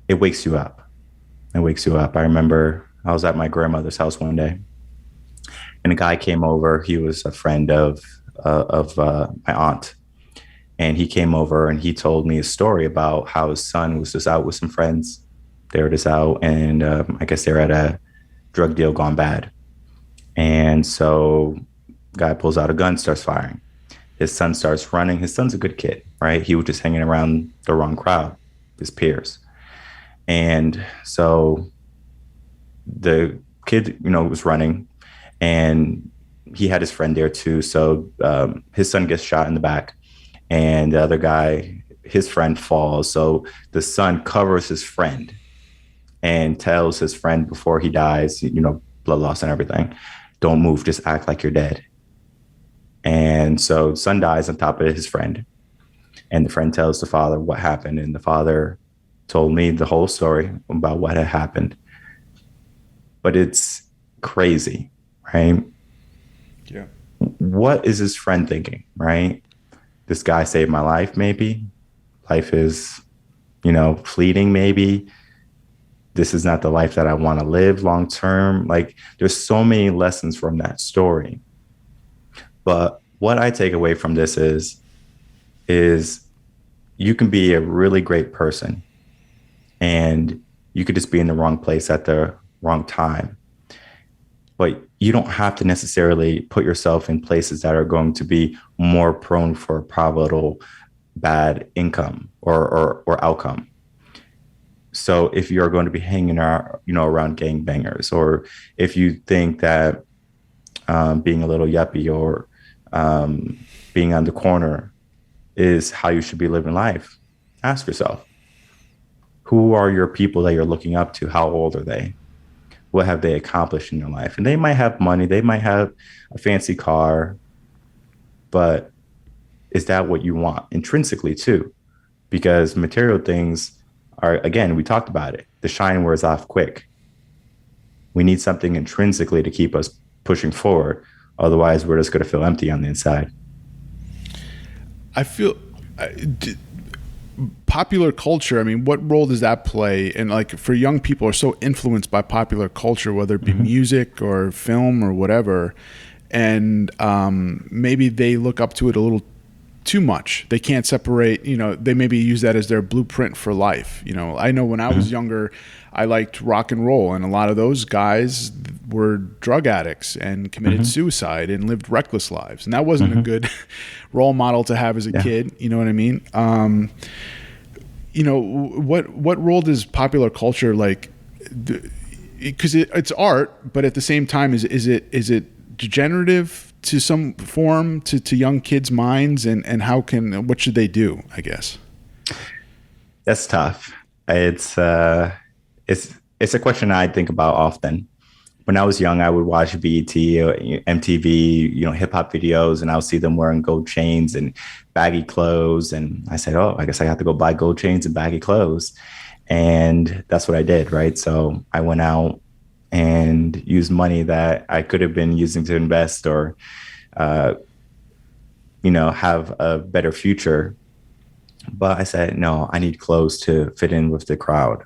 it wakes you up. It wakes you up. I remember I was at my grandmother's house one day, and a guy came over. He was a friend of my aunt, and he came over and he told me a story about how his son was just out with some friends. They were just out, and I guess they were at a drug deal gone bad. And so, guy pulls out a gun, starts firing. His son starts running. His son's a good kid, right? He was just hanging around the wrong crowd, his peers. And so the kid, was running, and he had his friend there too. So his son gets shot in the back, and the other guy, his friend, falls. So the son covers his friend and tells his friend before he dies, blood loss and everything, don't move, just act like you're dead. And so son dies on top of his friend. And the friend tells the father what happened. And the father told me the whole story about what had happened. But it's crazy, right? Yeah. What is his friend thinking, right? This guy saved my life, maybe. Life is, fleeting, maybe. This is not the life that I want to live long term. Like, there's so many lessons from that story. But what I take away from this is you can be a really great person and you could just be in the wrong place at the wrong time. But you don't have to necessarily put yourself in places that are going to be more prone for probable bad income or outcome. So if you're going to be hanging out, around gangbangers, or if you think that being a little yuppie or being on the corner is how you should be living life, ask yourself, who are your people that you're looking up to? How old are they? What have they accomplished in their life? And they might have money, they might have a fancy car, but is that what you want intrinsically too? Because material things are, again, we talked about it, the shine wears off quick. We need something intrinsically to keep us pushing forward. Otherwise, we're just going to feel empty on the inside. I feel popular culture, I mean, what role does that play? And like for young people are so influenced by popular culture, whether it be music or film or whatever. And maybe they look up to it a little too much. They can't separate, they maybe use that as their blueprint for life. I know when I was younger, I liked rock and roll, and a lot of those guys were drug addicts and committed suicide and lived reckless lives. And that wasn't a good role model to have as a kid. You know what I mean? What role does popular culture, like, because it's art, but at the same time, is it degenerative to some form to young kids' minds, and what should they do, I guess? That's tough. It's a question I think about often. When I was young, I would watch BET, MTV, hip hop videos, and I would see them wearing gold chains and baggy clothes. And I said, oh, I guess I have to go buy gold chains and baggy clothes. And that's what I did, right? So I went out and used money that I could have been using to invest or, have a better future. But I said, no, I need clothes to fit in with the crowd.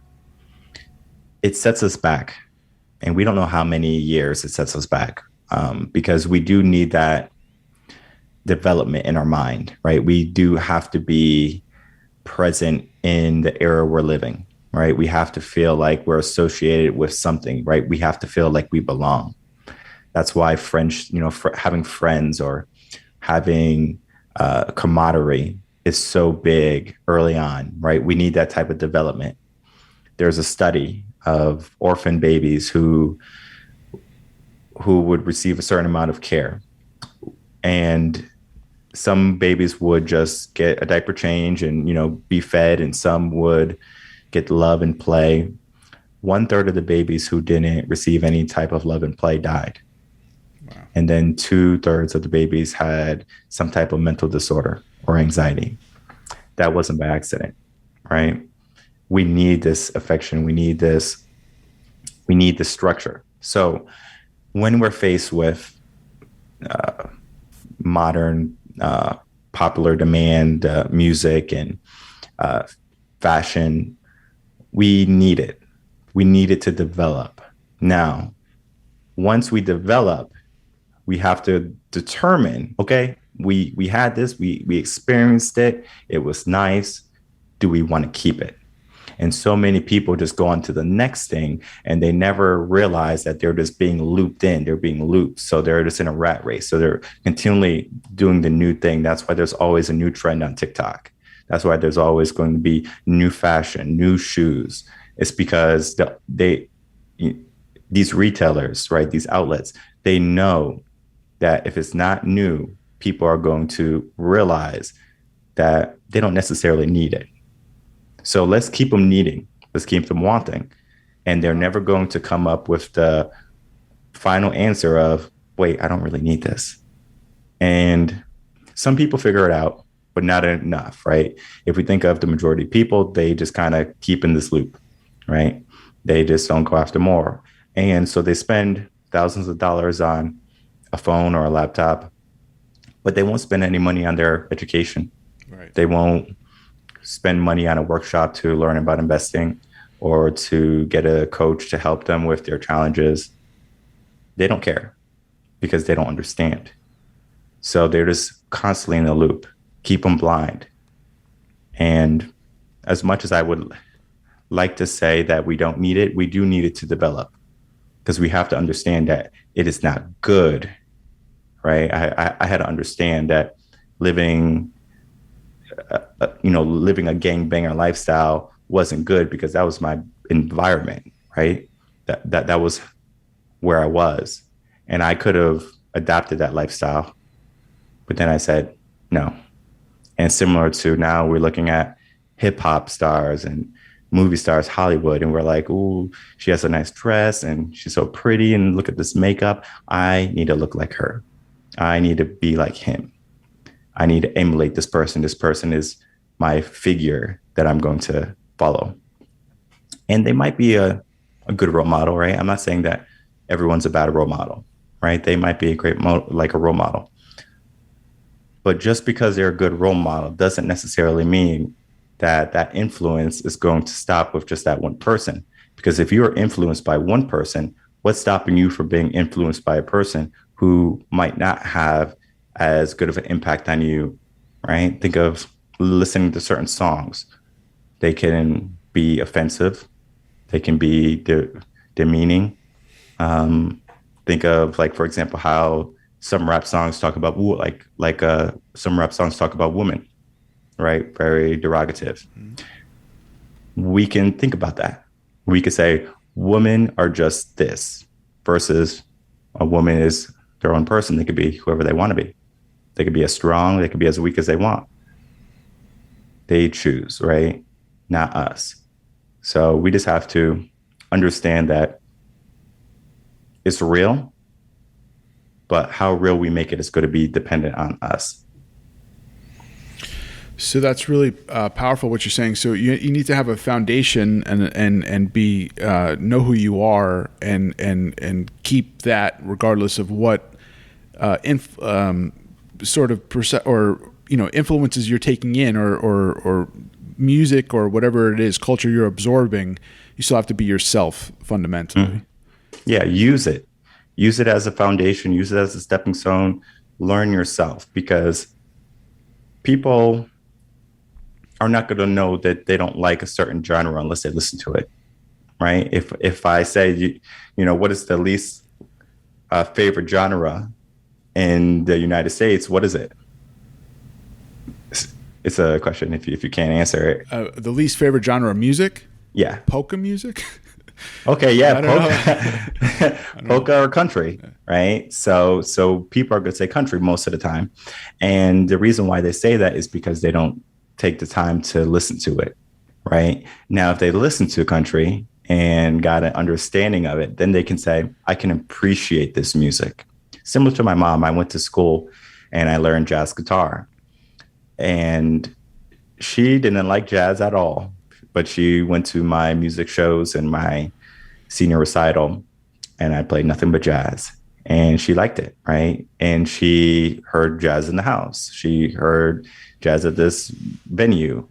It sets us back. And we don't know how many years it sets us back, because we do need that development in our mind, right? We do have to be present in the era we're living, right? We have to feel like we're associated with something, right? We have to feel like we belong. That's why friends, having friends or having camaraderie is so big early on, right? We need that type of development. There's a study of orphan babies who would receive a certain amount of care. And some babies would just get a diaper change and, be fed, and some would get love and play. 1/3 of the babies who didn't receive any type of love and play died. Wow. And then 2/3 of the babies had some type of mental disorder or anxiety. That wasn't by accident, right? We need this affection. We need this structure. So when we're faced with modern popular demand music and fashion, we need it. We need it to develop. Now, once we develop, we have to determine, okay, we had this, we experienced it, it was nice. Do we want to keep it? And so many people just go on to the next thing, and they never realize that they're just being looped in. They're being looped. So they're just in a rat race. So they're continually doing the new thing. That's why there's always a new trend on TikTok. That's why there's always going to be new fashion, new shoes. It's because these retailers, right, these outlets, they know that if it's not new, people are going to realize that they don't necessarily need it. So let's keep them needing. Let's keep them wanting. And they're never going to come up with the final answer of, wait, I don't really need this. And some people figure it out, but not enough, right? If we think of the majority of people, they just kind of keep in this loop, right? They just don't go after more. And so they spend thousands of dollars on a phone or a laptop, but they won't spend any money on their education. Right. They won't spend money on a workshop to learn about investing or to get a coach to help them with their challenges. They don't care because they don't understand. So they're just constantly in the loop, keep them blind. And as much as I would like to say that we don't need it, we do need it to develop, because we have to understand that it is not good, right? I had to understand that living a gangbanger lifestyle wasn't good because that was my environment, right? That was where I was. And I could have adapted that lifestyle. But then I said, no. And similar to now, we're looking at hip hop stars and movie stars, Hollywood, and we're like, ooh, she has a nice dress and she's so pretty and look at this makeup. I need to look like her. I need to be like him. I need to emulate this person. This person is my figure that I'm going to follow. And they might be a good role model, right? I'm not saying that everyone's a bad role model, right? They might be a great role model. But just because they're a good role model doesn't necessarily mean that that influence is going to stop with just that one person. Because if you're influenced by one person, what's stopping you from being influenced by a person who might not have as good of an impact on you, right? Think of listening to certain songs. They can be offensive. They can be demeaning. Think of, like, for example, how some rap songs talk about, some rap songs talk about women, right? Very derogative. Mm-hmm. We can think about that. We could say women are just this versus a woman is their own person. They could be whoever they want to be. They could be as strong, they could be as weak as they want. They choose, right? Not us. So we just have to understand that it's real, but how real we make it is going to be dependent on us. So that's really powerful what you're saying. So you need to have a foundation and be know who you are and keep that regardless of what influences you're taking in or music or whatever it is, culture you're absorbing. You still have to be yourself fundamentally. Mm-hmm. Yeah, use it as a foundation, use it as a stepping stone. Learn yourself, because people are not going to know that they don't like a certain genre unless they listen to it, right? If I say, what is the least favorite genre in the United States, what is it? It's a question if you can't answer it. The least favorite genre of music? Yeah. Polka music? Okay, yeah, polka or country, right? So people are going to say country most of the time. And the reason why they say that is because they don't take the time to listen to it, right? Now, if they listen to country and got an understanding of it, then they can say, I can appreciate this music. Similar to my mom, I went to school and I learned jazz guitar. And she didn't like jazz at all, but she went to my music shows and my senior recital, and I played nothing but jazz. And she liked it, right? And she heard jazz in the house. She heard jazz at this venue.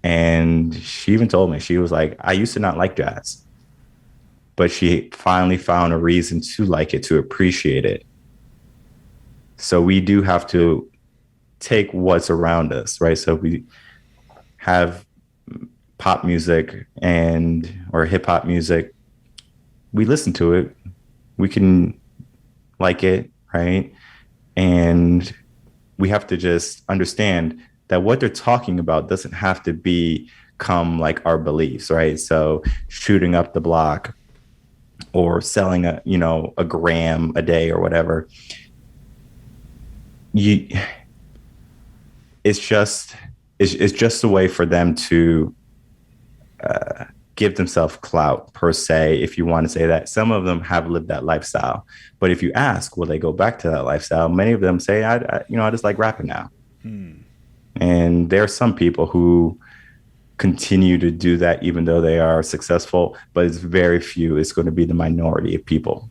And she even told me, she was like, I used to not like jazz, but she finally found a reason to like it, to appreciate it. So we do have to take what's around us, right? So we have pop music or hip hop music. We listen to it. We can like it, right? And we have to just understand that what they're talking about doesn't have to become like our beliefs, right? So shooting up the block or selling a gram a day or whatever. you, it's just it's just a way for them to give themselves clout per se, if you want to say that. Some of them have lived that lifestyle, but if you ask, will they go back to that lifestyle? Many of them say, I just like rapping now. And there are some people who continue to do that even though they are successful, but it's very few. It's going to be the minority of people.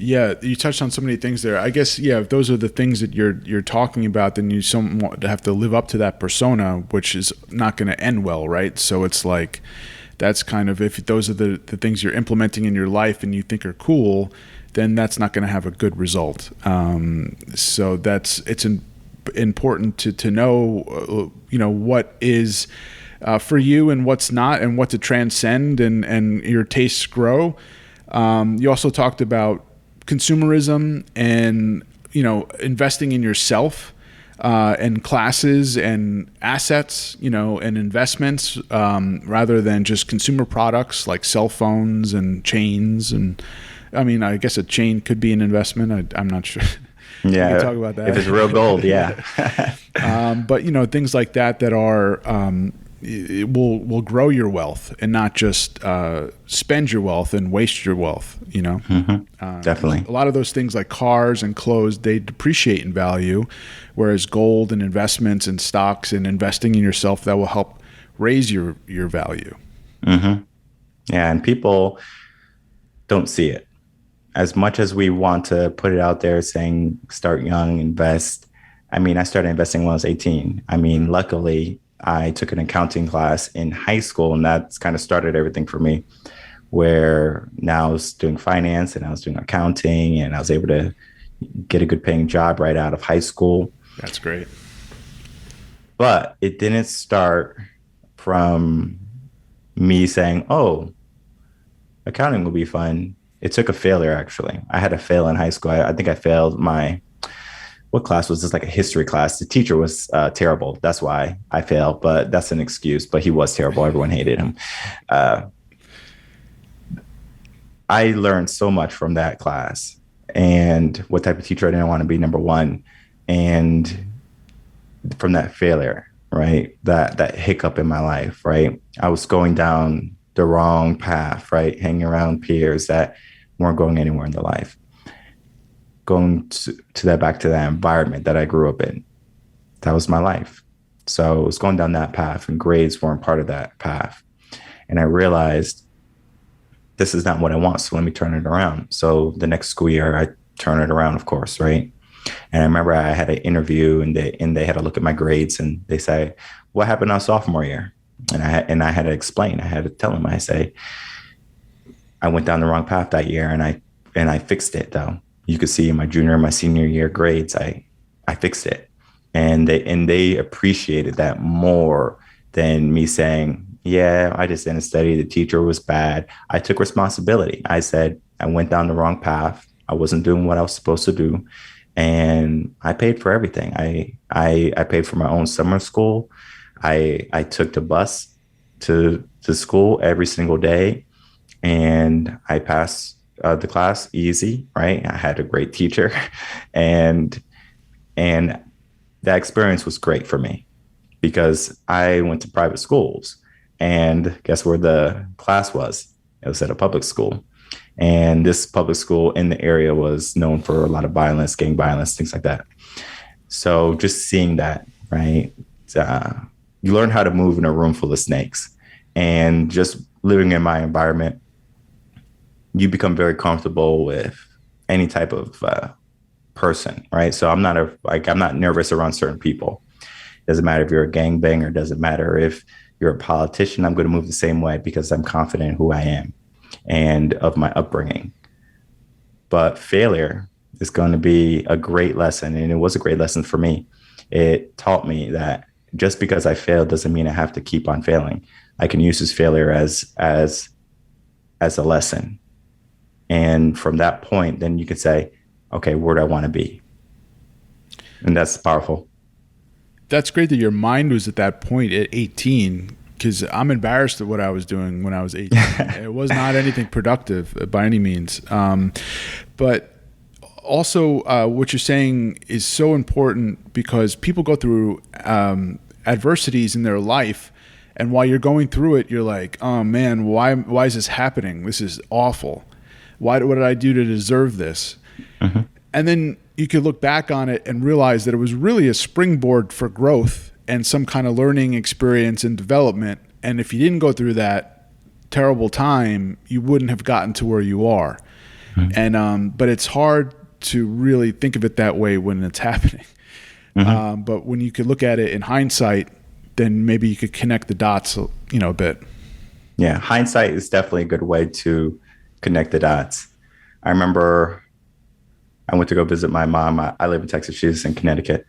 Yeah, you touched on so many things there. I guess, yeah, if those are the things that you're talking about, then you somewhat have to live up to that persona, which is not going to end well, right? So it's like, that's kind of, if those are the things you're implementing in your life and you think are cool, then that's not going to have a good result. So it's important to know, what is for you and what's not, and what to transcend, and your tastes grow. You also talked about consumerism and investing in yourself, and classes and assets, and investments, rather than just consumer products like cell phones and chains. And I mean, I guess a chain could be an investment. I'm not sure. Yeah, we can talk about that if it's real gold. Yeah. But things like that are it will grow your wealth, and not just spend your wealth and waste your wealth. Definitely. A lot of those things like cars and clothes, they depreciate in value, whereas gold and investments and stocks and investing in yourself, that will help raise your value. Yeah, and people don't see it. As much as we want to put it out there saying start young, invest. I mean, I started investing when I was 18. I mean, luckily, I took an accounting class in high school, and that's kind of started everything for me, where now I was doing finance and I was doing accounting, and I was able to get a good paying job right out of high school. That's great. But it didn't start from me saying, oh, accounting will be fun. It took a failure, actually. I had to fail in high school. I think I failed what class was this? Like a history class. The teacher was terrible. That's why I failed, but that's an excuse. But he was terrible. Everyone hated him. I learned so much from that class, and what type of teacher I didn't want to be, number one. And from that failure, right? That hiccup in my life, right? I was going down the wrong path, right? Hanging around peers that weren't going anywhere in their life. Going back to that environment that I grew up in. That was my life. So it was going down that path, and grades weren't part of that path. And I realized this is not what I want. So let me turn it around. So the next school year, I turn it around, of course, right? And I remember I had an interview, and they had to look at my grades, and they say, what happened on sophomore year? And I had to explain. I had to tell them. I say, I went down the wrong path that year, and I fixed it, though. You could see in my junior and my senior year grades, I fixed it. And they appreciated that more than me saying, yeah, I just didn't study. The teacher was bad. I took responsibility. I said, I went down the wrong path. I wasn't doing what I was supposed to do. And I paid for everything. I paid for my own summer school. I took the bus to school every single day, and I passed the class easy, right? I had a great teacher, and that experience was great for me because I went to private schools, and guess where the class was? It was at a public school. And this public school in the area was known for a lot of violence, gang violence, things like that. So just seeing that, right? You learn how to move in a room full of snakes, and just living in my environment, you become very comfortable with any type of person, right? So I'm not nervous around certain people. Doesn't matter if you're a gangbanger, doesn't matter if you're a politician, I'm going to move the same way because I'm confident in who I am and of my upbringing. But failure is going to be a great lesson, and it was a great lesson for me. It taught me that just because I failed doesn't mean I have to keep on failing. I can use this failure as a lesson. And from that point, then you could say, okay, where do I want to be? And that's powerful. That's great that your mind was at that point at 18, because I'm embarrassed at what I was doing when I was 18. It was not anything productive by any means. But also, what you're saying is so important because people go through adversities in their life, and while you're going through it, you're like, oh man, why is this happening? This is awful. What did I do to deserve this? Mm-hmm. And then you could look back on it and realize that it was really a springboard for growth and some kind of learning experience and development. And if you didn't go through that terrible time, you wouldn't have gotten to where you are. Mm-hmm. And but it's hard to really think of it that way when it's happening. Mm-hmm. But when you could look at it in hindsight, then maybe you could connect the dots, a bit. Yeah, hindsight is definitely a good way to connect the dots. I remember I went to go visit my mom. I live in Texas. She's in Connecticut.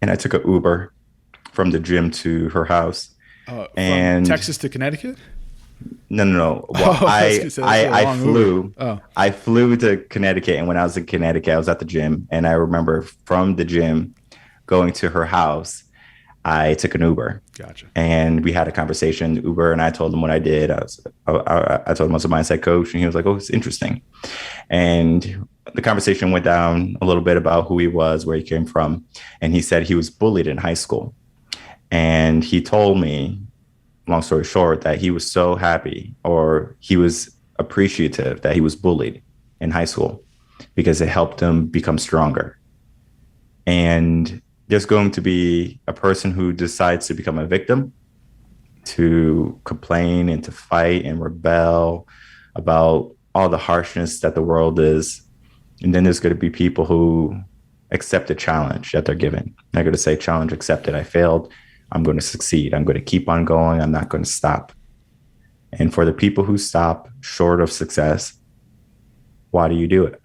And I took an Uber from the gym to her house. From Texas to Connecticut? No. Well, I flew. Oh. I flew to Connecticut, and when I was in Connecticut, I was at the gym, and I remember from the gym going to her house, I took an Uber. Gotcha. And we had a conversation, Uber, and I told him what I did. I told him I was a mindset coach, and he was like, "Oh, it's interesting." And the conversation went down a little bit about who he was, where he came from, and he said he was bullied in high school, and he told me, long story short, that he was so happy, or he was appreciative that he was bullied in high school because it helped him become stronger. And there's going to be a person who decides to become a victim, to complain and to fight and rebel about all the harshness that the world is. And then there's going to be people who accept the challenge that they're given. They're going to say, challenge accepted. I failed. I'm going to succeed. I'm going to keep on going. I'm not going to stop. And for the people who stop short of success, why do you do it?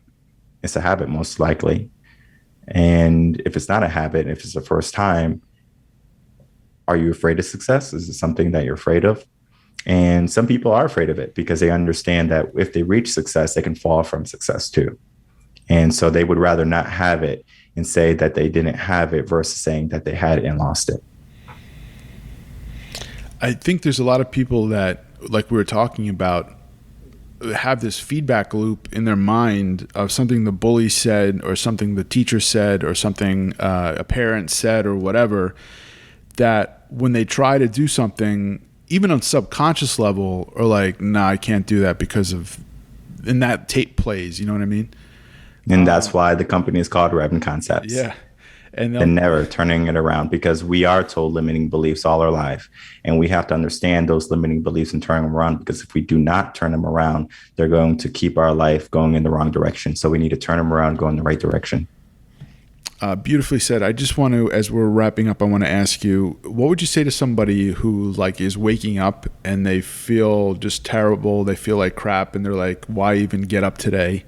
It's a habit, most likely. And if it's not a habit, if it's the first time, are you afraid of success? Is it something that you're afraid of? And some people are afraid of it because they understand that if they reach success, they can fall from success too. And so they would rather not have it and say that they didn't have it versus saying that they had it and lost it. I think there's a lot of people that, like we were talking about, have this feedback loop in their mind of something the bully said or something the teacher said or something a parent said or whatever, that when they try to do something, even on subconscious level, are like, nah, I can't do that because of, and that tape plays, you know what I mean? And that's why the company is called Revan Concepts. Yeah. And never turning it around, because we are told limiting beliefs all our life. And we have to understand those limiting beliefs and turn them around, because if we do not turn them around, they're going to keep our life going in the wrong direction. So we need to turn them around, go in the right direction. Beautifully said. I just want to, as we're wrapping up, I want to ask you, what would you say to somebody who is waking up and they feel just terrible, they feel like crap, and they're like, why even get up today?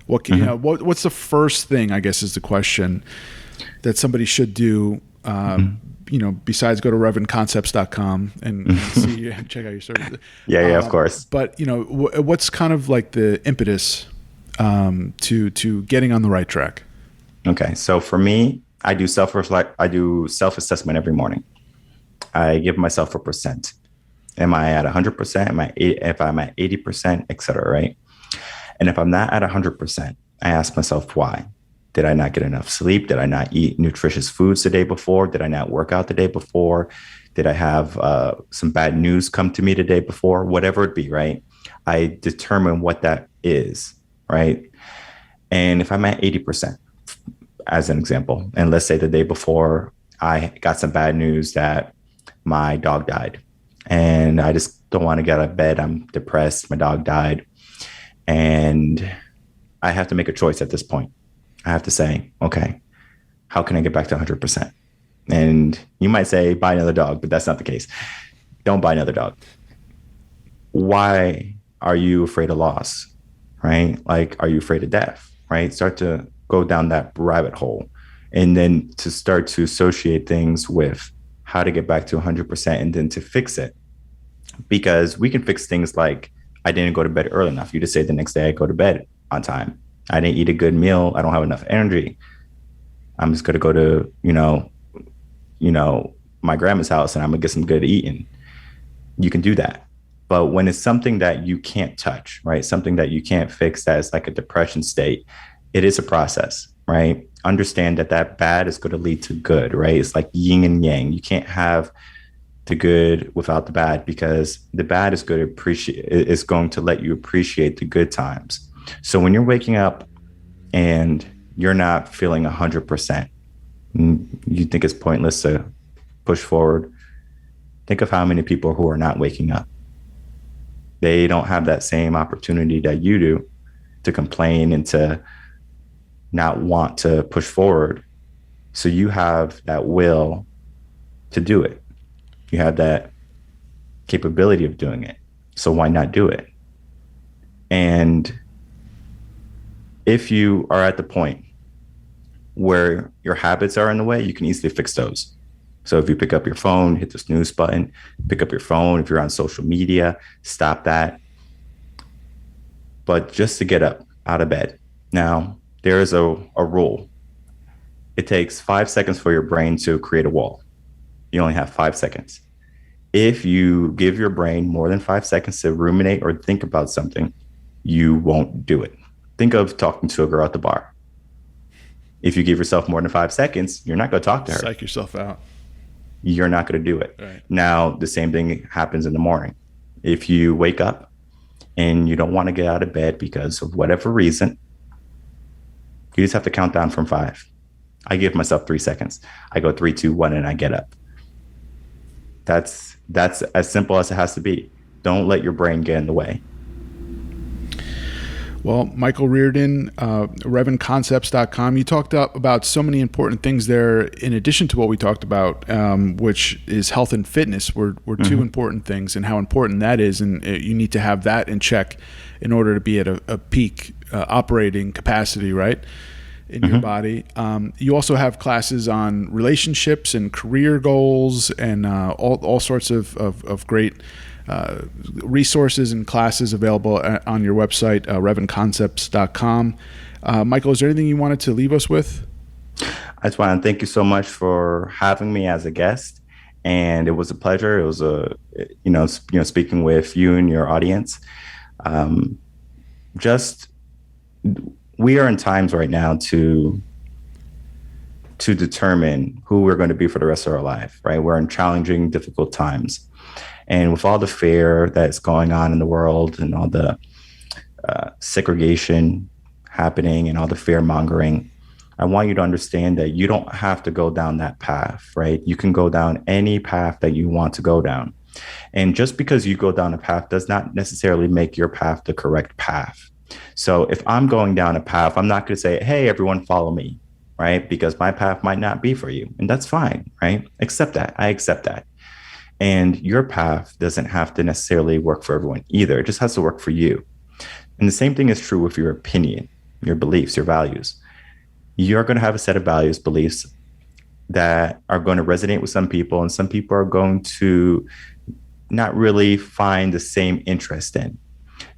What can, what's the first thing, I guess, is the question that somebody should do, besides go to reverendconcepts.com and see, check out your service. Yeah, of course. But, what's kind of like the impetus to getting on the right track? Okay. So for me, I do self-assessment every morning. I give myself a percent. Am I at 100%? If I'm at 80%, et cetera, right? And if I'm not at 100%, I ask myself why. Did I not get enough sleep? Did I not eat nutritious foods the day before? Did I not work out the day before? Did I have some bad news come to me the day before? Whatever it be, right? I determine what that is, right? And if I'm at 80%, as an example, and let's say the day before I got some bad news that my dog died, and I just don't want to get out of bed. I'm depressed. My dog died. And I have to make a choice at this point. I have to say, okay, how can I get back to 100%? And you might say, buy another dog, but that's not the case. Don't buy another dog. Why are you afraid of loss, right? Like, are you afraid of death, right? Start to go down that rabbit hole, and then to start to associate things with how to get back to 100% and then to fix it. Because we can fix things like, I didn't go to bed early enough. You just say the next day I go to bed on time. I didn't eat a good meal. I don't have enough energy. I'm just going to go to, my grandma's house and I'm going to get some good eating. You can do that. But when it's something that you can't touch, right? Something that you can't fix, that is like a depression state, it is a process, right? Understand that that bad is going to lead to good, right? It's like yin and yang. You can't have the good without the bad, because the bad is going to let you appreciate the good times. So when you're waking up and you're not feeling 100%, you think it's pointless to push forward, think of how many people who are not waking up. They don't have that same opportunity that you do to complain and to not want to push forward. So you have that will to do it. You have that capability of doing it. So why not do it? And if you are at the point where your habits are in the way, you can easily fix those. So if you pick up your phone, hit the snooze button, pick up your phone. If you're on social media, stop that. But just to get up out of bed. Now, there is a rule. It takes 5 seconds for your brain to create a wall. You only have 5 seconds. If you give your brain more than 5 seconds to ruminate or think about something, you won't do it. Think of talking to a girl at the bar. If you give yourself more than 5 seconds, you're not going to talk to her. Psych yourself out. You're not going to do it. Right. Now, the same thing happens in the morning. If you wake up and you don't want to get out of bed because of whatever reason, you just have to count down from 5. I give myself 3 seconds. I go 3, 2, 1, and I get up. That's as simple as it has to be. Don't let your brain get in the way. Well, Michael Reardon, RevanConcepts.com. You talked about so many important things there in addition to what we talked about, which is health and fitness were two important things, and how important that is. And you need to have that in check in order to be at a peak operating capacity, right, in your body. You also have classes on relationships and career goals and all sorts of great resources and classes available on your website, RevanConcepts.com. Michael, is there anything you wanted to leave us with? I just want to thank you so much for having me as a guest, and it was a pleasure. It was speaking with you and your audience. We are in times right now to determine who we're going to be for the rest of our life, right? We're in challenging, difficult times. And with all the fear that's going on in the world and all the segregation happening and all the fear mongering, I want you to understand that you don't have to go down that path, right? You can go down any path that you want to go down. And just because you go down a path does not necessarily make your path the correct path. So if I'm going down a path, I'm not going to say, hey, everyone follow me, right? Because my path might not be for you. And that's fine, right? Accept that. I accept that. And your path doesn't have to necessarily work for everyone either. It just has to work for you. And the same thing is true with your opinion, your beliefs, your values. You're going to have a set of values, beliefs that are going to resonate with some people, and some people are going to not really find the same interest in.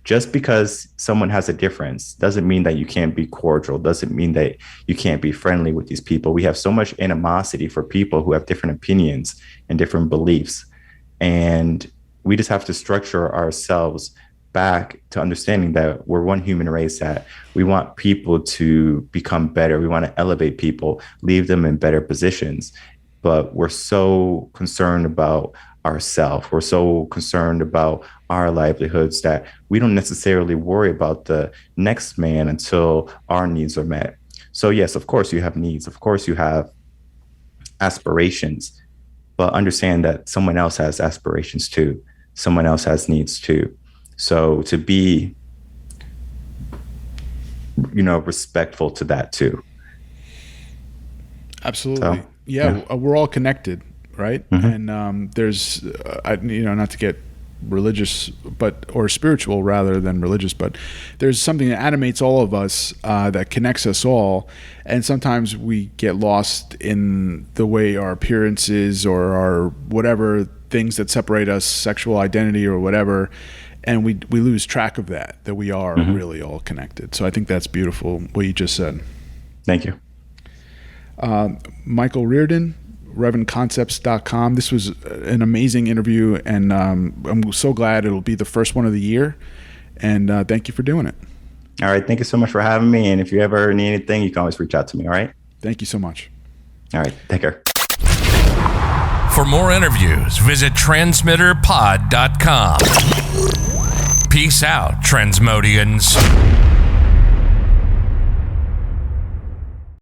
Just because someone has a difference doesn't mean that you can't be cordial, doesn't mean that you can't be friendly with these people. We have so much animosity for people who have different opinions and different beliefs. And we just have to structure ourselves back to understanding that we're one human race, that we want people to become better. We want to elevate people, leave them in better positions. But we're so concerned about ourselves. We're so concerned about our livelihoods that we don't necessarily worry about the next man until our needs are met. So yes, of course you have needs. Of course you have aspirations, but understand that someone else has aspirations too. Someone else has needs too. So to be, respectful to that too. Absolutely. So, yeah, we're all connected, right? And there's, not to get religious, or spiritual rather than religious, but there's something that animates all of us, that connects us all. And sometimes we get lost in the way our appearances or our whatever things that separate us, sexual identity or whatever, and we lose track of that we are really all connected. So I think that's beautiful what you just said. Thank you. Michael Reardon, RevanConcepts.com. This was an amazing interview, and I'm so glad it'll be the first one of the year. And thank you for doing it. All right. Thank you so much for having me. And if you ever need anything, you can always reach out to me. All right. Thank you so much. All right. Take care. For more interviews, visit transmitterpod.com. Peace out, Transmodians.